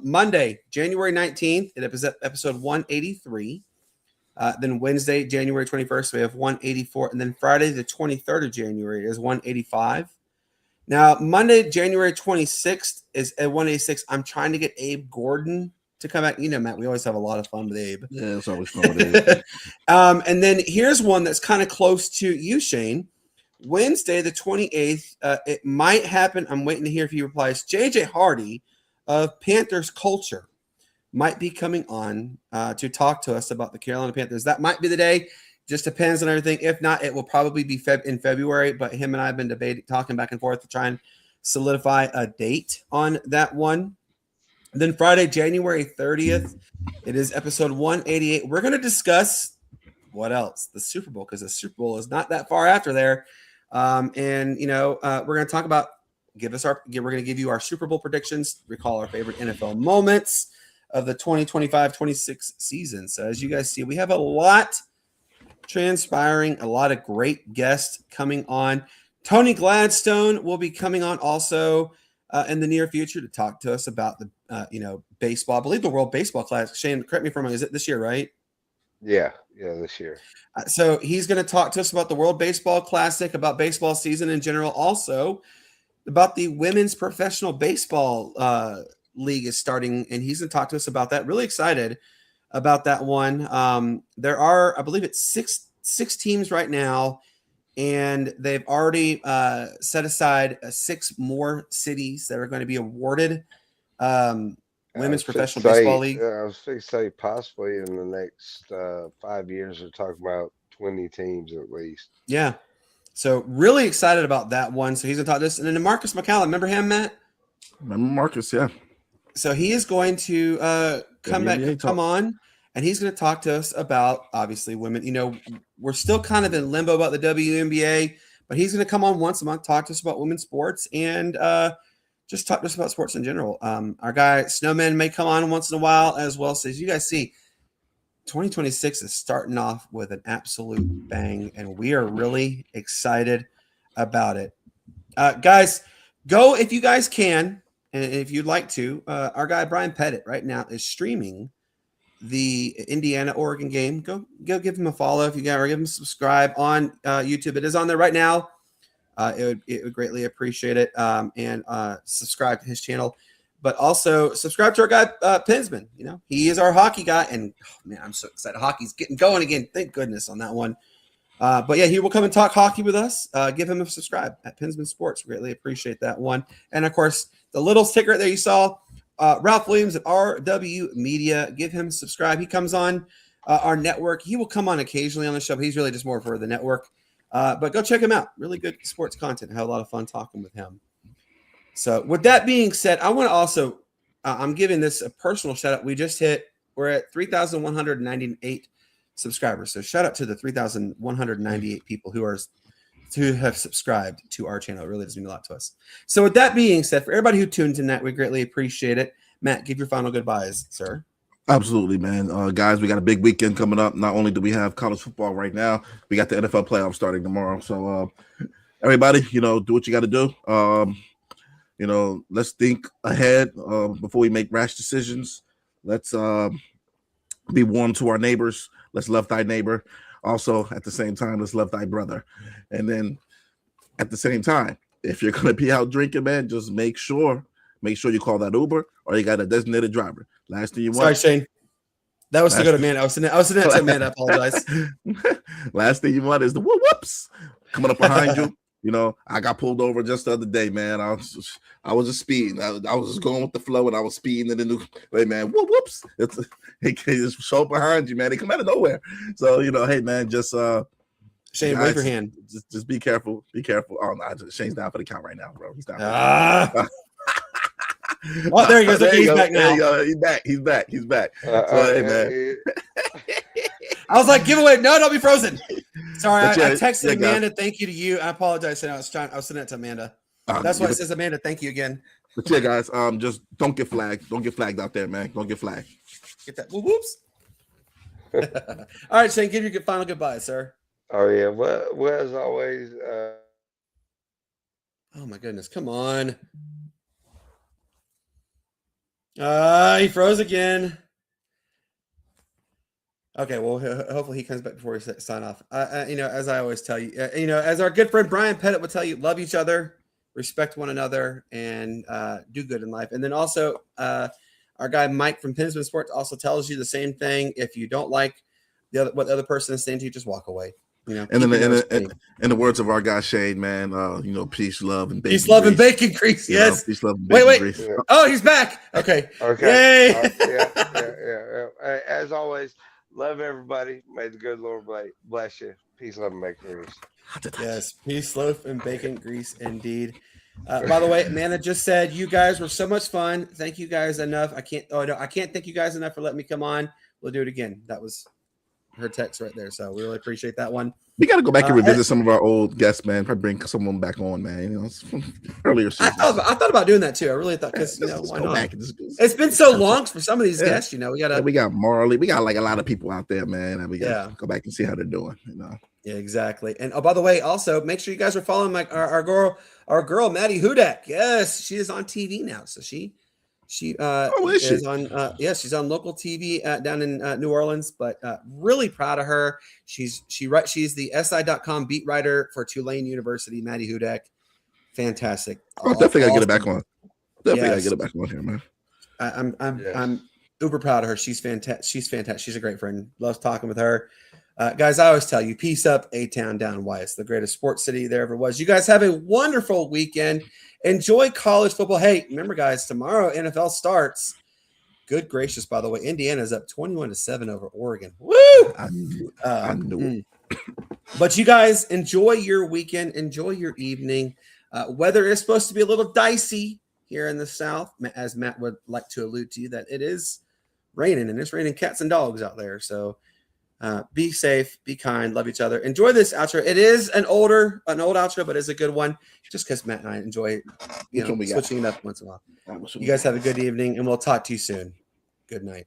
Monday, January 19th, it is episode 183. Then Wednesday, January 21st, we have 184. And then Friday, the 23rd of January is 185. Now, Monday, January 26th is at 186. I'm trying to get Abe Gordon to come back. Matt, we always have a lot of fun with Abe. Yeah, it's always fun with Abe. And then here's one that's kind of close to you, Shane. Wednesday, the 28th, it might happen. I'm waiting to hear if he replies. JJ Hardy of Panthers Culture might be coming on to talk to us about the Carolina Panthers. That might be the day. Just depends on everything. If not, it will probably be in February. But him and I have been talking back and forth to try and solidify a date on that one. Then Friday, January 30th, it is episode 188. We're going to discuss what else? The Super Bowl, because the Super Bowl is not that far after there. We're going to talk about we're going to give you our Super Bowl predictions, recall our favorite NFL moments of the 2025-26 season. So as you guys see, we have a lot transpiring, a lot of great guests coming on. Tony Gladstone will be coming on also in the near future to talk to us about the baseball. I believe the World Baseball Classic. Shane, correct me if I'm wrong. Is it this year, right? Yeah, this year. So he's going to talk to us about the World Baseball Classic, about baseball season in general, also about the Women's Professional Baseball League is starting, and he's going to talk to us about that. Really excited about that one. There are, I believe it's six teams right now, and they've already set aside 6 more cities that are going to be awarded Women's Professional Baseball League. I was going to say possibly in the next 5 years, we're talking about 20 teams at least. Yeah. So really excited about that one. So he's going to talk to us. And then Marcus McCallum, remember him, Matt? Remember Marcus, yeah. So he is going to come on, and he's going to talk to us about, obviously, women. We're still kind of in limbo about the WNBA, but he's going to come on once a month, talk to us about women's sports, and just talk to us about sports in general. Our guy Snowman may come on once in a while as well. So as you guys see, 2026 is starting off with an absolute bang, and we are really excited about it. Guys, go if you guys can, and if you'd like to. Our guy Brian Pettit right now is streaming the Indiana-Oregon game. Go give him a follow if you got, or give him a subscribe on YouTube. It is on there right now. It would greatly appreciate it. And subscribe to his channel, but also subscribe to our guy Pinsman. He is our hockey guy, and man, I'm so excited. Hockey's getting going again. Thank goodness on that one. But yeah, he will come and talk hockey with us. Give him a subscribe at Pinsman Sports. Greatly appreciate that one. And of course, the little sticker right there you saw, Ralph Williams at RW Media. Give him a subscribe. He comes on our network. He will come on occasionally on the show, but he's really just more for the network. But go check him out. Really good sports content. I had a lot of fun talking with him. So with that being said, I want to also, I'm giving this a personal shout out. We're at 3,198 subscribers. So shout out to the 3,198 people who have subscribed to our channel. It really does mean a lot to us. So with that being said, for everybody who tuned in, we greatly appreciate it. Matt, give your final goodbyes, sir. Absolutely, man. Guys, we got a big weekend coming up. Not only do we have college football right now, we got the NFL playoffs starting tomorrow. So everybody, do what you got to do. Let's think ahead before we make rash decisions. Let's be warm to our neighbors. Let's love thy neighbor. Also, at the same time, let's love thy brother. And then at the same time, if you're going to be out drinking, man, just make sure you call that Uber or you got a designated driver. Last thing you want. Sorry, Shane. That was to go to Amanda. I was sitting there to Amanda. I apologize. Last thing you want is the whoops coming up behind you. You know, I got pulled over just the other day, man. I was just speeding. I was just going with the flow, and I was speeding in the new way, man. Whoops! They just show up behind you, man. They come out of nowhere. So you know, hey, man, just Shane, guys, wave your hand. Just be careful. Be careful. Oh no, Shane's down for the count right now, bro. He's down. Oh, there he goes. Okay, he's back now. He's back. So, hey, man. I was like, giveaway. No, don't be frozen. Sorry, I texted Amanda. Guys. Thank you to you. I apologize. I was sending it to Amanda. That's why it says Amanda. Thank you again. But yeah, guys, just don't get flagged. Don't get flagged out there, man. Don't get flagged. Get that. Whoops. All right, Shane, give your final goodbye, sir. Oh yeah. Well, as always. Oh my goodness! Come on. He froze again. Okay, well, hopefully he comes back before we sign off. You know, as I always tell you, you know, as our good friend Brian Pettit would tell you, love each other, respect one another, and do good in life. And then also, our guy Mike from Pinsman Sports also tells you the same thing. If you don't like what the other person is saying to you, just walk away. You know, and then in the words of our guy Shane, man, you know, peace, love, and bacon. Peace, love, and bacon grease. Yes. You know, peace, love, and bacon grease. Yeah. Oh, he's back. Okay. Okay. Yay. Yeah. As always, love everybody. May the good Lord bless you. Peace, love, and bacon grease. Yes, peace, loaf, and bacon grease, indeed. By the way, Amanda just said you guys were so much fun. Thank you guys enough. I can't thank you guys enough for letting me come on. We'll do it again. That was her text right there. So we really appreciate that one. We got to go back and revisit some of our old guests, man. Probably bring someone back on, man. You know, earlier seasons. I thought about doing that too. I really thought because you know why not? It's been so long for some of these guests. You know, we got Marley. We got like a lot of people out there, man. And we got to go back and see how they're doing. You know. Yeah, exactly. And by the way, also make sure you guys are following our girl Maddie Hudak. Yes, she is on TV now. So she is on she's on local TV down in New Orleans, but really proud of her. She's the SI.com beat writer for Tulane University. Maddie Hudak, fantastic. Definitely gotta get it back on. Gotta get it back on here, man. I'm uber proud of her. She's fantastic. She's a great friend. Loves talking with her. Guys, I always tell you, peace up, A-Town, down Why. It's the greatest sports city there ever was. You guys have a wonderful weekend. Enjoy college football. Hey, remember, guys, tomorrow NFL starts. Good gracious, by the way, Indiana's up 21-7 over Oregon. Woo! I knew it. But you guys enjoy your weekend. Enjoy your evening. Weather is supposed to be a little dicey here in the South, as Matt would like to allude to you, that it is raining, and it's raining cats and dogs out there. So be safe, be kind, love each other. Enjoy this outro. It is an old outro, but it's a good one. Just because Matt and I enjoy, switching it up once in a while. You guys have a good evening, and we'll talk to you soon. Good night.